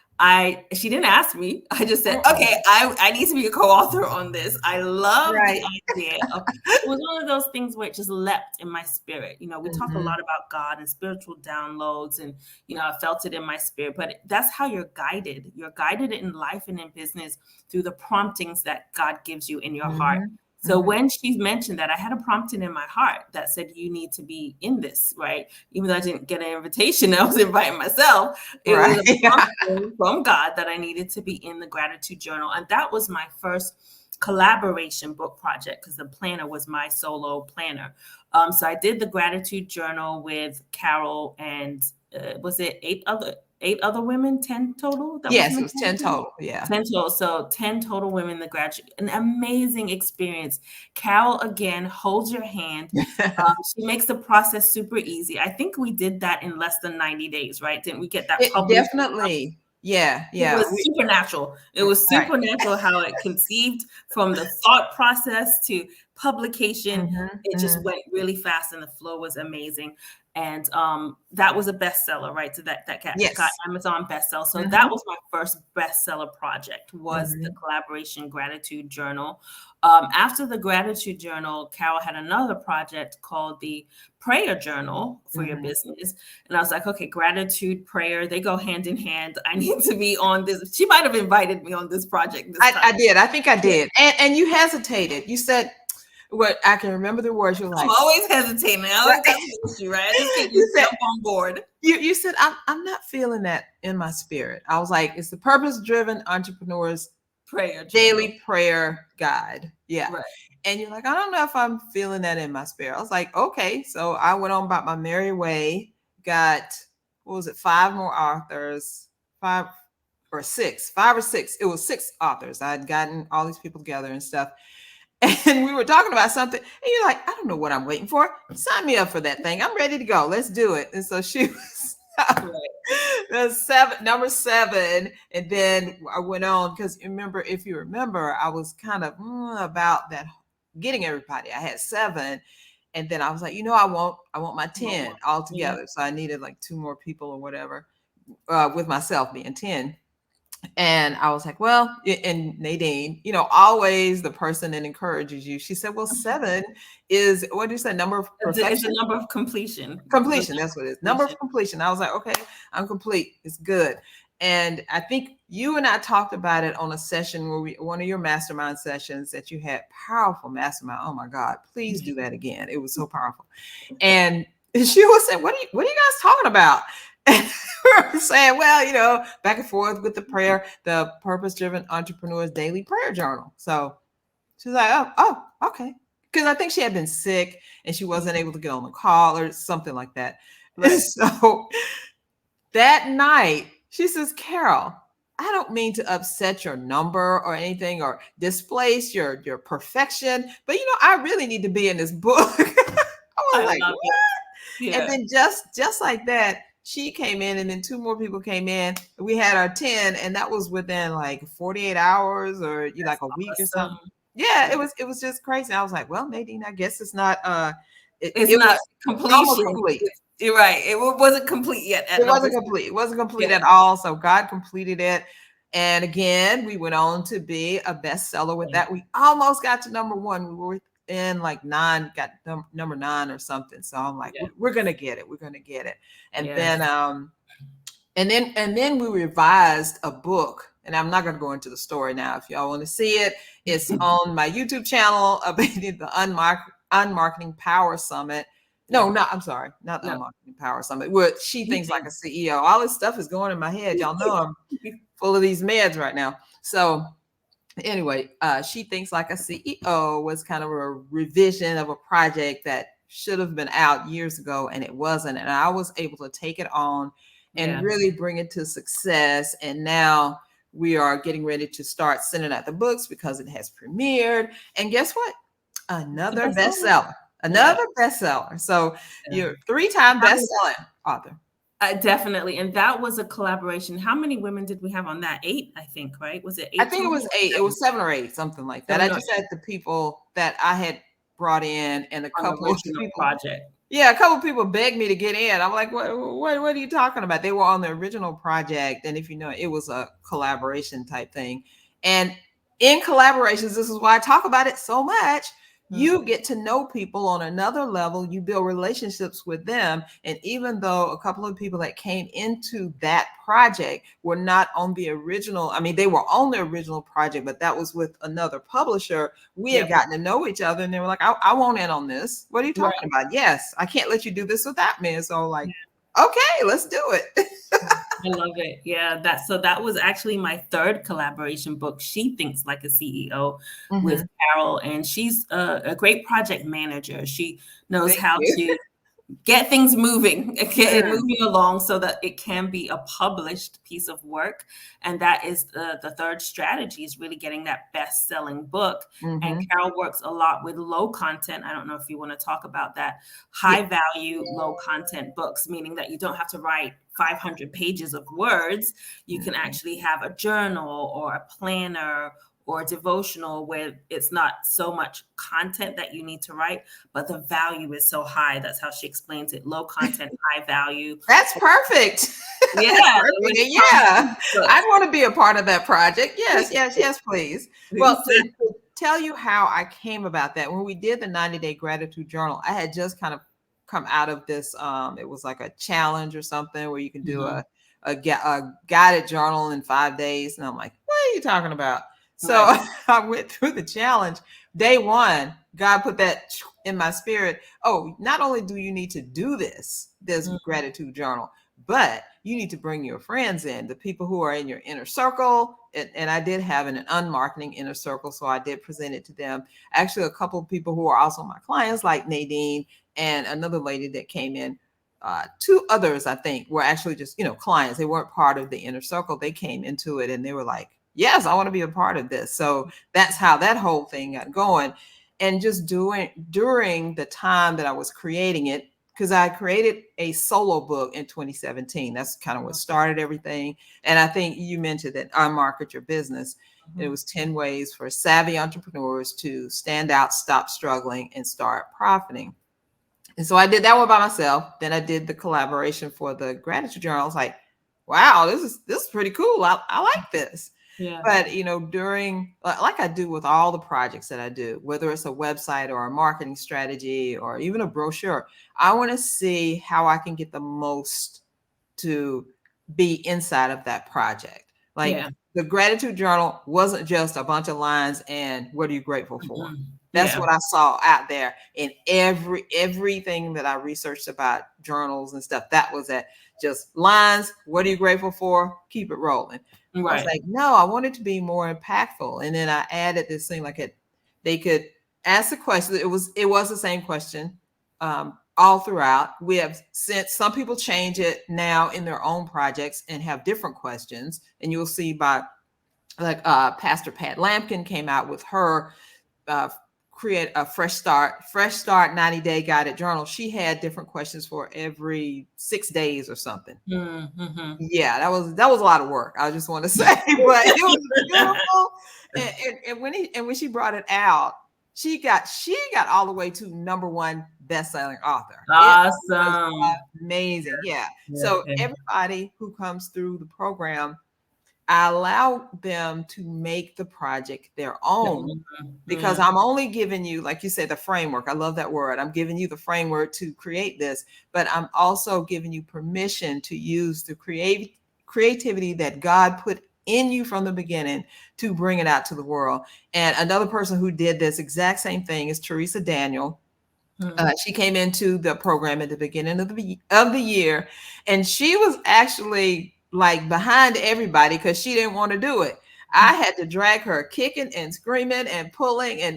she didn't ask me. I just said, Mm-mm. okay, I need to be a co-author on this. I love the Right. idea of it was one of those things where it just leapt in my spirit. We talk a Hmm. lot about God and spiritual downloads, and I felt it in my spirit, but that's how you're guided. You're guided in life and in business through the promptings that God gives you in your heart. Hmm. So when she mentioned that, I had a prompting in my heart that said, you need to be in this, right? Even though I didn't get an invitation, I was inviting myself. It was Right. a prompting from God that I needed to be in the gratitude journal. And that was my first collaboration book project, because the planner was my solo planner. So I did the gratitude journal with Carol and was it eight other women, 10 total that was in Yes, it the was 10 gratitude? total. Yeah. 10 total. So 10 total women in the graduate. An amazing experience. Carol, again, holds your hand. She makes the process super easy. I think we did that in less than 90 days, right? Didn't we get that It published? definitely. Yeah. It Yeah. was supernatural. It was Right. supernatural how it conceived, from the thought process to publication. It just went really fast, and the flow was amazing. And that was a bestseller, right? So that got Yes. Amazon bestseller. So that Mhm. was my first bestseller project, was the Mhm. collaboration gratitude journal. After the gratitude journal, Carol had another project called the prayer journal for your Mhm. business. And I was like, okay, gratitude, prayer, they go hand in hand. I need to be on this. She might have invited me on this project this time. I did. I think I Yeah. did. And you hesitated. You said, what I can remember the words. You're I'm like, always hesitating. I always right. got the issue, right? I just can't You just said, jump on board. you said, I'm not feeling that in my spirit. I was like, it's the purpose driven entrepreneurs Prayer journal. daily prayer guide. Yeah. Right. And you're like, I don't know if I'm feeling that in my spirit. I was like, okay. So I went on about my merry way, got, what was it, five more authors, five or six. It was six authors. I had gotten all these people together and stuff. And we were talking about something, and you're like, I don't know what I'm waiting for. Sign me up for that thing. I'm ready to go. Let's do it. And so she was number seven. And then I went on, because if you remember, I was kind of about that, getting everybody. I had seven. And then I was like, I want my 10 all Yeah. together. So I needed like two more people or whatever, with myself being 10. And I was like, well, and Nadine, always the person that encourages you. She said, well, seven is, what do you say, number of It's a perfection? number of completion. Completion. That's what it is. Number Completion. of completion. I was like, okay, I'm complete. It's good. And I think you and I talked about it on a session where one of your mastermind sessions that you had. Powerful mastermind. Oh my God, please do that again. It was so powerful. And she was saying, what are you guys talking about? And we were saying, well, back and forth with the prayer, the purpose driven entrepreneurs daily prayer journal. So she's like, oh, okay. Because I think she had been sick and she wasn't able to get on the call or something like that. Right. And so that night, she says, Carol, I don't mean to upset your number or anything or displace your perfection, but I really need to be in this book. I was like, love what? it. And then just like that, she came in, and then two more people came in. We had our 10, and that was within like 48 hours or like a week or something. Yeah, it was just crazy. I was like, well, Nadine, I guess it's not It's it not was almost completion. complete. You're right. It wasn't complete yet at It number wasn't complete. It wasn't complete Yeah. at all. So God completed it. And again, we went on to be a bestseller with that. We almost got to number one. We were in like nine, got number 9 or something. So I'm like, we're gonna get it. We're gonna get it. And Yes. then we revised a book. And I'm not going to go into the story now. If y'all want to see it, it's on my YouTube channel, the Unmarketing Power Summit. No, I'm sorry, not the Unmarketing Power Summit. What she thinks like a CEO. All this stuff is going in my head. Y'all know I'm full of these meds right now. So anyway, She Thinks Like a CEO was kind of a revision of a project that should have been out years ago, and it wasn't. And I was able to take it on and really bring it to success. And now we are getting ready to start sending out the books because it has premiered. And guess what? Another bestseller. Another bestseller. So you're 3-time best-selling author. Definitely. And that was a collaboration. How many women did we have on that? 8, I think, right? Was it 8? I think it was 8. It was 7 or 8, something like that. I just had the people that I had brought in, and a couple of people. Project. Yeah, a couple of people begged me to get in. I'm like, what are you talking about? They were on the original project. And if you know, it was a collaboration type thing. And in collaborations, this is why I talk about it so much, you get to know people on another level. You build relationships with them. And even though a couple of people that came into that project were not on the original, I mean, they were on the original project, but that was with another publisher. We had Yep. gotten to know each other, and they were like, I want in on this. What are you Right. talking about? Yes, I can't let you do this without me. And so, like, okay, let's do it. I love it. Yeah, that was actually my third collaboration book. She Thinks Like a CEO with Mhm. Carol, and she's a great project manager. She knows Thank how you. to get things moving, get it Mm, moving along so that it can be a published piece of work. And that is the third strategy, is really getting that best-selling book. And mhm. Carol works a lot with low content. I don't know if you want to talk about that. Yeah. High value, low content books, meaning that you don't have to write 500 pages of words. You can Mhm. actually have a journal or a planner or a devotional where it's not so much content that you need to write, but the value is so high. That's how she explains it. Low content, high value. That's perfect. Yeah, That's when perfect. it And comes yeah, to books. I want to be a part of that project. Yes, yes, yes, please. Well, Exactly. to tell you how I came about that, when we did the 90-day gratitude journal, I had just kind of come out of this. It was like a challenge or something where you can do Mhm. a guided journal in 5 days. And I'm like, what are you talking about? So Right. I went through the challenge. Day one, God put that in my spirit. Oh, not only do you need to do this Mm, gratitude journal, but you need to bring your friends in, the people who are in your inner circle. And I did have an unmarketing inner circle, so I did present it to them. Actually, a couple of people who are also my clients, like Nadine and another lady that came in. Two others, I think, were actually just, clients. They weren't part of the inner circle. They came into it and they were like, yes, I want to be a part of this. So that's how that whole thing got going. And just doing during the time that I was creating it, because I created a solo book in 2017. That's kind of what started everything. And I think you mentioned that unmarket your business. It mhm. was 10 ways for savvy entrepreneurs to stand out, stop struggling, and start profiting. And so I did that one by myself. Then I did the collaboration for the gratitude journal. I was like, wow, this is pretty cool. I like this. Yeah. But during, like I do with all the projects that I do, whether it's a website or a marketing strategy or even a brochure, I want to see how I can get the most to be inside of that project. Like Yeah. the gratitude journal wasn't just a bunch of lines and what are you grateful for? Mhm. That's Yeah. what I saw out there in everything that I researched about journals and stuff. That was at just lines. What are you grateful for? Keep it rolling. I was Right. like, no, I want it to be more impactful. And then I added this thing like they could ask the question. It was the same question all throughout. We have since some people change it now in their own projects and have different questions. And you'll see by like Pastor Pat Lampkin came out with her uh, create a fresh start 90-day guided journal. She had different questions for every 6 days or something. Mhm. Yeah, that was a lot of work. I just want to say, but it was beautiful. And when she brought it out, she got all the way to number one best-selling author. It was Awesome. amazing. Yeah. Yeah. So Yeah. everybody who comes through the program, I allow them to make the project their own because Mhm. I'm only giving you, like you said, the framework. I love that word. I'm giving you the framework to create this, but I'm also giving you permission to use the creativity that God put in you from the beginning to bring it out to the world. And another person who did this exact same thing is Teresa Daniel. Mhm. She came into the program at the beginning of the year, and she was actually like behind everybody because she didn't want to do it. I had to drag her kicking and screaming and pulling and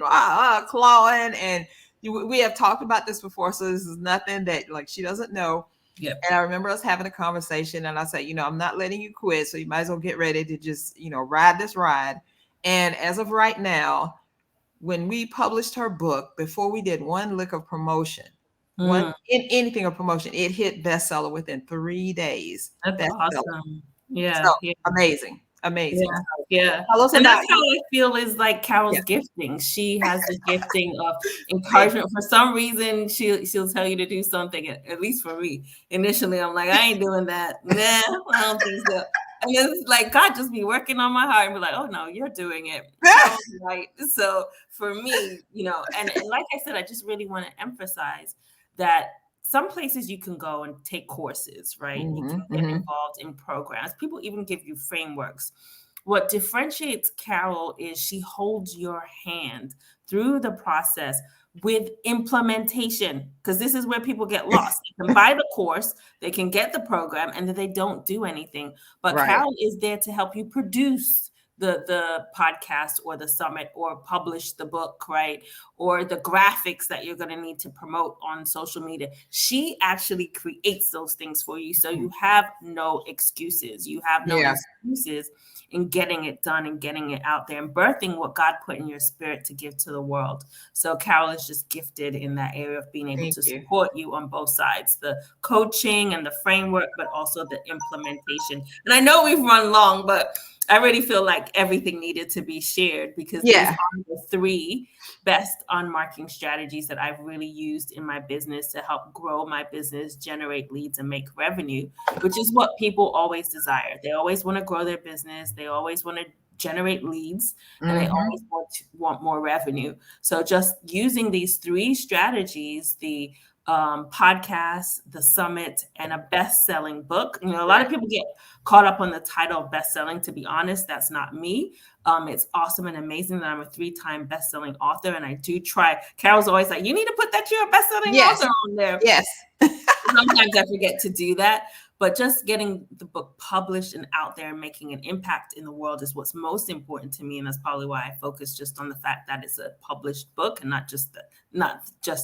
clawing. And we have talked about this before, so this is nothing that like she doesn't know. Yep. And I remember us having a conversation, and I said, I'm not letting you quit, so you might as well get ready to just ride this ride. And as of right now, when we published her book, before we did one lick of promotion, one Mm. in anything of promotion, it hit bestseller within 3 days. That's Bestseller. awesome. So Yeah. Yeah. amazing, Yeah, amazing. So yeah, tell us and about that's how you. I feel is like Yeah, Carol's gifting. She has the gifting of thank encouragement. For some reason, she'll tell you to do something. At least for me, initially, I'm like, I ain't doing that. Nah, I don't think so. And it's like God just be working on my heart and be like, oh no, you're doing it. Carol's right. So for me, and like I said, I just really want to emphasize that some places you can go and take courses, right? You can Mm-hmm, get mm-hmm. involved in programs. People even give you frameworks. What differentiates Carol is she holds your hand through the process with implementation, because this is where people get lost. They can buy the course, they can get the program, and then they don't do anything. But Right. Carol is there to help you produce the podcast or the summit or publish the book, right? Or the graphics that you're going to need to promote on social media. She actually creates those things for you. So you have no excuses. You have no Yeah. excuses in getting it done and getting it out there and birthing what God put in your spirit to give to the world. So Carol is just gifted in that area of being able Thank to you. support you on both sides, the coaching and the framework, but also the implementation. And I know we've run long, but I really feel like everything needed to be shared because these Yeah. are the three best on-marketing strategies that I've really used in my business to help grow my business, generate leads, and make revenue, which is what people always desire. They always want to grow their business. They always want to generate leads, and they Mm-hmm. always want more revenue. So just using these three strategies, the podcast, the summit, and a best-selling book. A lot Right. of people get caught up on the title of best-selling. To be honest, that's not me. It's awesome and amazing that I'm a 3-time best-selling author, and I do try. Carol's always like, "You need to put that you're a best-selling Yes. author on there." Yes. Sometimes I forget to do that, but just getting the book published and out there and making an impact in the world is what's most important to me, and that's probably why I focus just on the fact that it's a published book and not just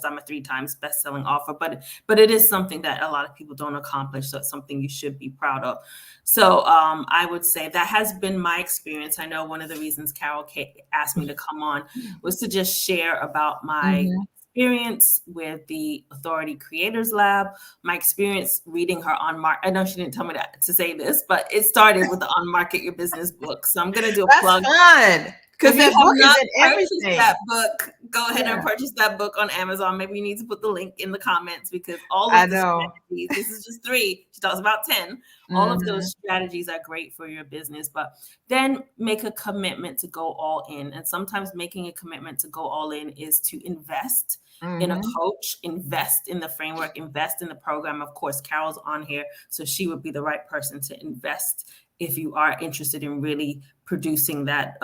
I'm a 3 times best-selling author, but it is something that a lot of people don't accomplish, so it's something you should be proud of. So I would say that has been my experience. I know one of the reasons Carol asked me to come on was to just share about my Mm-hmm. experience with the Authority Creators Lab, my experience reading her on market. I know she didn't tell me that to say this, but it started with the On Market Your Business book. So I'm going to do a That's plug. fun because If you that have book is not in purchased everything. that book, go ahead and Yeah. purchase that book on Amazon. Maybe you need to put the link in the comments because all I of the know. strategies, this is just 3, she talks about 10. All of Mm-hmm. those strategies are great for your business, but then make a commitment to go all in. And sometimes making a commitment to go all in is to invest in a Mm-hmm. coach, invest in the framework, invest in the program. Of course, Carol's on here, so she would be the right person to invest if you are interested in really producing that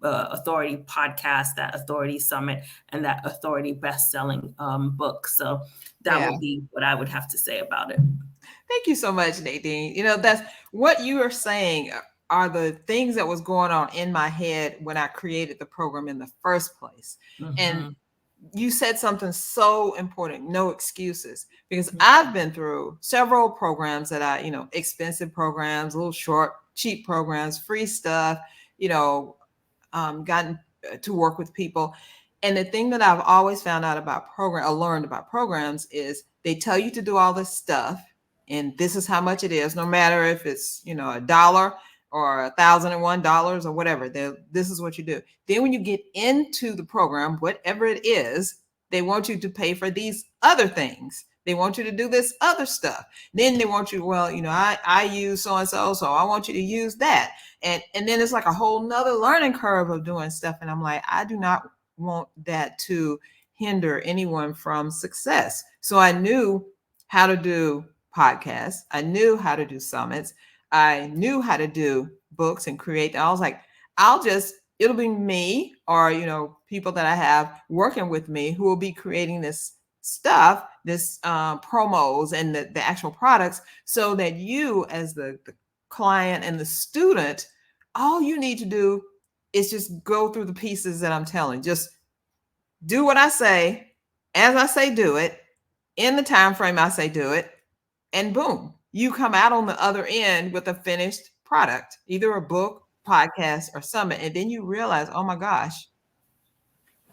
authority podcast, that authority summit, and that authority best-selling book. So that Yeah. would be what I would have to say about it. Thank you so much, Nadine. That's what you are saying are the things that was going on in my head when I created the program in the first place. And Mm-hmm. you said something so important, no excuses, because I've been through several programs that expensive programs, little short, cheap programs, free stuff, you know, gotten to work with people. And the thing that I've always found out about learned about programs is they tell you to do all this stuff, and this is how much it is, no matter if it's $1 or $1,001 or whatever. This is what you do. Then when you get into the program, whatever it is, they want you to pay for these other things. They want you to do this other stuff. Then they want you, well, I use so and so, so I want you to use that. And then it's like a whole nother learning curve of doing stuff. And I'm like, I do not want that to hinder anyone from success. So I knew how to do podcasts. I knew how to do summits. I knew how to do books and create. I was like, it'll be me or, people that I have working with me who will be creating this stuff, this promos and the actual products, so that you as the client and the student, all you need to do is just go through the pieces that I'm telling. Just do what I say, as I say do it, in the time frame I say do it, and boom, you come out on the other end with a finished product, either a book, podcast, or summit. And then you realize, oh my gosh,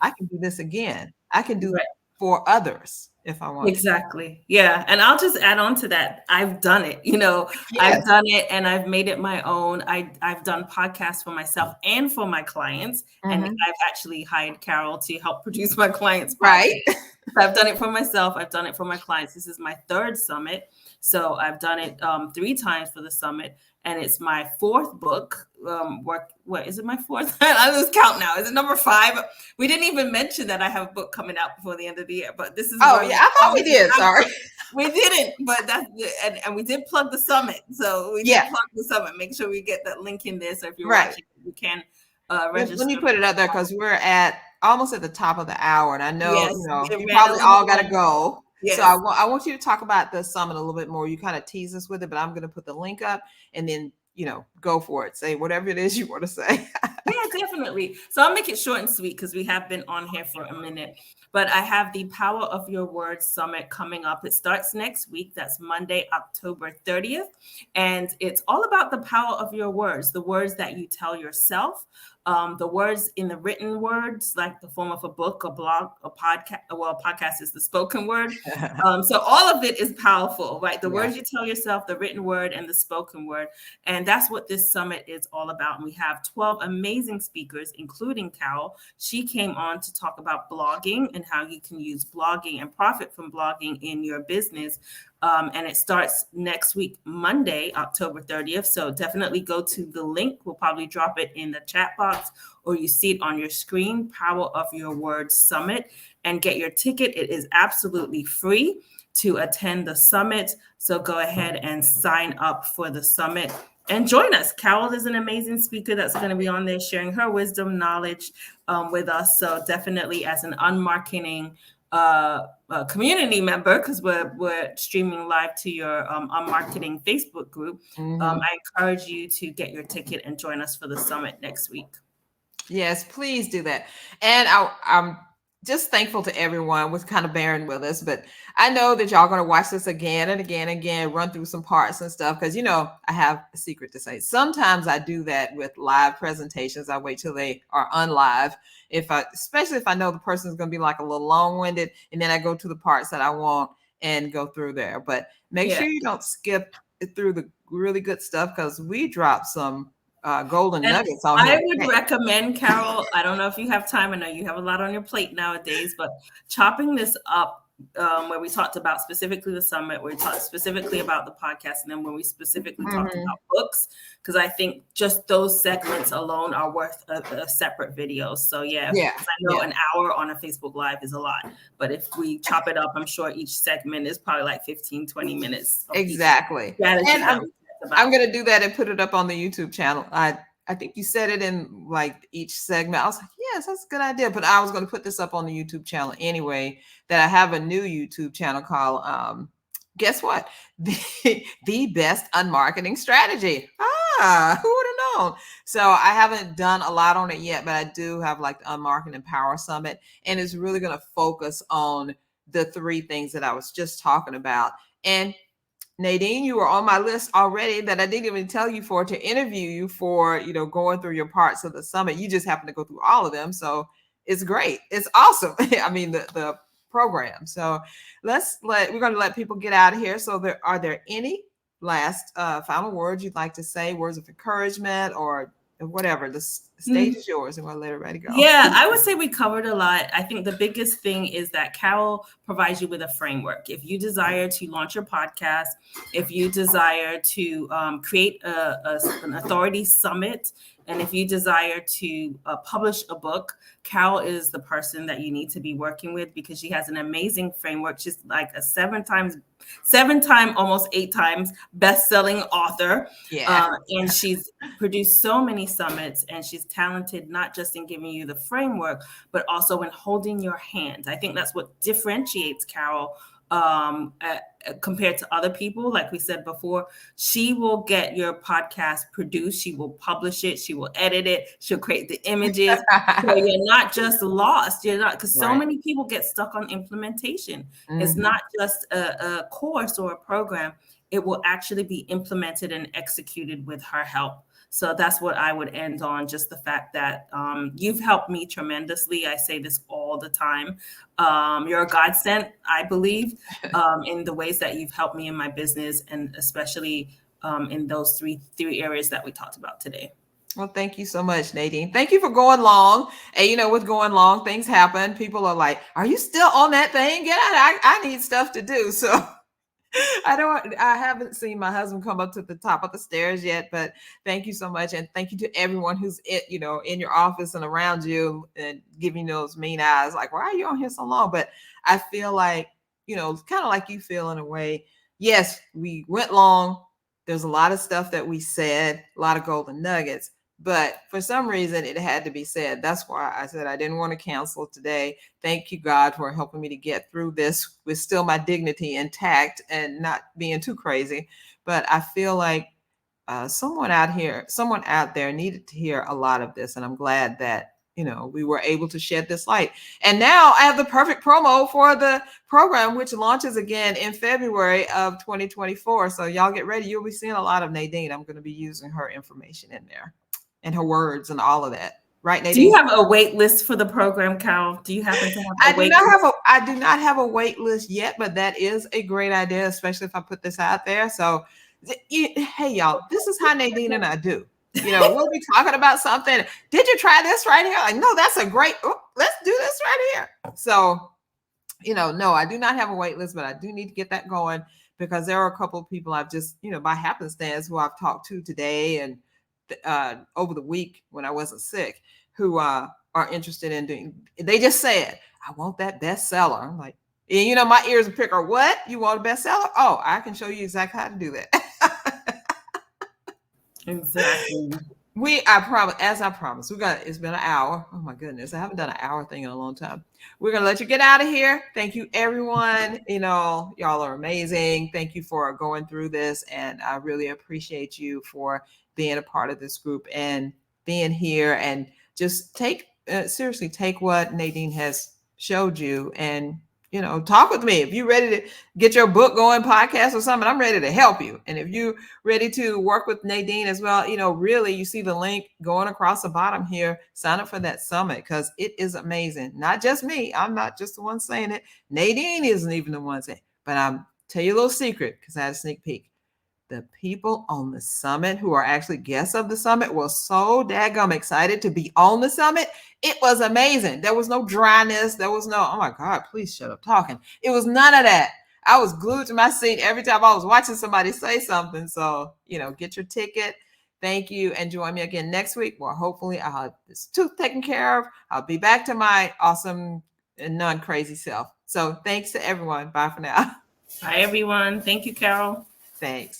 I can do this again. I can do for others if I want to. Exactly. Yeah. And I'll just add on to that. I've done it. I've Yes. done it and I've made it my own. I've done podcasts for myself and for my clients. And Mhm. I've actually hired Carol to help produce my clients' podcast. Right. So I've done it for myself. I've done it for my clients. This is my 3rd summit. So I've done it 3 times for the summit, and it's my fourth book. What is it? My fourth? I lose count now. Is it number 5? We didn't even mention that I have a book coming out before the end of the year, but this is Oh, where yeah, we I thought we obviously did. Sorry. we didn't, but and we did plug the summit. So we did Yeah, plug the summit. Make sure we get that link in there. So if you're right. watching, you can Let me register. put it up there because we're at almost at the top of the hour, and I know Yes, it you ran a probably little all got to long. go. So Yes. I want you to talk about the summit a little bit more. You kind of tease us with it, but I'm going to put the link up, and then go for it. Say whatever it is you want to say. Yeah, definitely. So I'll make it short and sweet because we have been on here for a minute. But I have the Power of Your Words Summit coming up. It starts next week. That's Monday, October 30th. And it's all about the power of your words, the words that you tell yourself, the words in the written words, like the form of a book, a blog, a podcast. Well, a podcast is the spoken word. So all of it is powerful, right? The Yeah. words you tell yourself, the written word, and the spoken word. And that's what this summit is all about. And we have 12 amazing speakers, including Carol. She came on to talk about blogging and how you can use blogging and profit from blogging in your business. And it starts next week, Monday, October 30th. So definitely go to the link. We'll probably drop it in the chat box or you see it on your screen, Power of Your Words Summit, and get your ticket. It is absolutely free to attend the summit. So go ahead and sign up for the summit and join us. Carol is an amazing speaker that's going to be on there sharing her wisdom, knowledge with us. So definitely as an unmarketing community member, because we're streaming live to your unmarketing Facebook group, I encourage you to get your ticket and join us for the summit next week. Yes, please do that. And I'm just thankful to everyone with kind of bearing with us, but I know that y'all going to watch this again and again and again, run through some parts and stuff. Cause I have a secret to say. Sometimes I do that with live presentations. I wait till they are unlive. Especially if I know the person is going to be like a little long winded, and then I go to the parts that I want and go through there, but make sure you don't skip through the really good stuff. Cause we dropped some golden And nuggets on I here. would recommend, Carol, I don't know if you have time. I know you have a lot on your plate nowadays, but chopping this up where we talked about specifically the summit, where we talked specifically about the podcast, and then when we specifically talked about books, because I think just those segments alone are worth a separate video. So I know an hour on a Facebook Live is a lot, but if we chop it up, I'm sure each segment is probably like 15, 20 minutes. Exactly. And I'm going to do that and put it up on the YouTube channel. I think you said it in like each segment. I was like, yes, that's a good idea. But I was going to put this up on the YouTube channel anyway, that I have a new YouTube channel called, guess what? The Best Unmarketing Strategy. Who would have known? So I haven't done a lot on it yet, but I do have like the Unmarketing Power Summit. And it's really going to focus on the 3 things that I was just talking about. And Nadine, you were on my list already that I didn't even tell you to interview you for, going through your parts of the summit. You just happen to go through all of them. So it's great. It's awesome. I mean, the program. So we're going to let people get out of here. So are there any last final words you'd like to say, words of encouragement or whatever? The stage is yours, and we'll let everybody go. Yeah, I would say we covered a lot. I think the biggest thing is that Carol provides you with a framework. If you desire to launch your podcast, if you desire to create an authority summit, and if you desire to publish a book, Carol is the person that you need to be working with because she has an amazing framework. She's like a 7-time, almost 8 times best-selling author. And she's produced so many summits, and she's talented not just in giving you the framework, but also in holding your hand. I think that's what differentiates Carol compared to other people. Like we said before, she will get your podcast produced. She will publish it. She will edit it. She'll create the images. So you're not just lost. You're not, because so many people get stuck on implementation. It's not just a course or a program. It will actually be implemented and executed with her help. So that's what I would end on, just the fact that you've helped me tremendously. I say this all the time. You're a godsend, I believe, in the ways that you've helped me in my business, and especially in those three areas that we talked about today. Well, thank you so much, Nadine. Thank you for going long. And with going long, things happen. People are like, are you still on that thing? Get out. I need stuff to do. So I haven't seen my husband come up to the top of the stairs yet, but thank you so much. And thank you to everyone who's in your office and around you and giving those mean eyes, like, why are you on here so long? But I feel like, kind of like you feel in a way. Yes, we went long. There's a lot of stuff that we said, a lot of golden nuggets, but for some reason it had to be said. That's why I said I didn't want to cancel today. Thank you, God, for helping me to get through this with still my dignity intact and not being too crazy. But I feel like someone out there needed to hear a lot of this. And I'm glad that, we were able to shed this light. And now I have the perfect promo for the program, which launches again in February of 2024. So y'all get ready. You'll be seeing a lot of Nadine. I'm going to be using her information in there and her words and all of that. Right, Do you Nadine? have a wait list for the program, Carol? Do you happen to have a wait list? I do not have a wait list yet, but that is a great idea, especially if I put this out there. So, hey y'all, this is how Nadine and I do. We'll be talking about something. Did you try this right here? Like, no, that's a great. Let's do this right here. So, no, I do not have a wait list, but I do need to get that going because there are a couple of people I've just, by happenstance, who I've talked to today and over the week when I wasn't sick, who are interested in doing. They just said, "I want that bestseller." I'm like, and my ears are prickle. What? You want a bestseller? Oh, I can show you exactly how to do that. Exactly. As I promised, it's been an hour. Oh my goodness, I haven't done an hour thing in a long time. We're gonna let you get out of here. Thank you, everyone. Y'all are amazing. Thank you for going through this, and I really appreciate you for being a part of this group and being here. And just seriously take what Nadine has showed you, and talk with me if you're ready to get your book going, podcast or something. I'm ready to help you, and if you ready to work with Nadine as well, really, you see the link going across the bottom here. Sign up for that summit because it is amazing. Not just me. I'm not just the one saying it. Nadine isn't even the one saying it. But I'm tell you a little secret because I had a sneak peek. The people on the summit who are actually guests of the summit were so daggum excited to be on the summit. It was amazing. There was no dryness. There was no, oh my God, please shut up talking. It was none of that. I was glued to my seat every time I was watching somebody say something. So, get your ticket. Thank you. And join me again next week where hopefully I'll have this tooth taken care of. I'll be back to my awesome and non-crazy self. So thanks to everyone. Bye for now. Bye, everyone. Thank you, Carol. Thanks.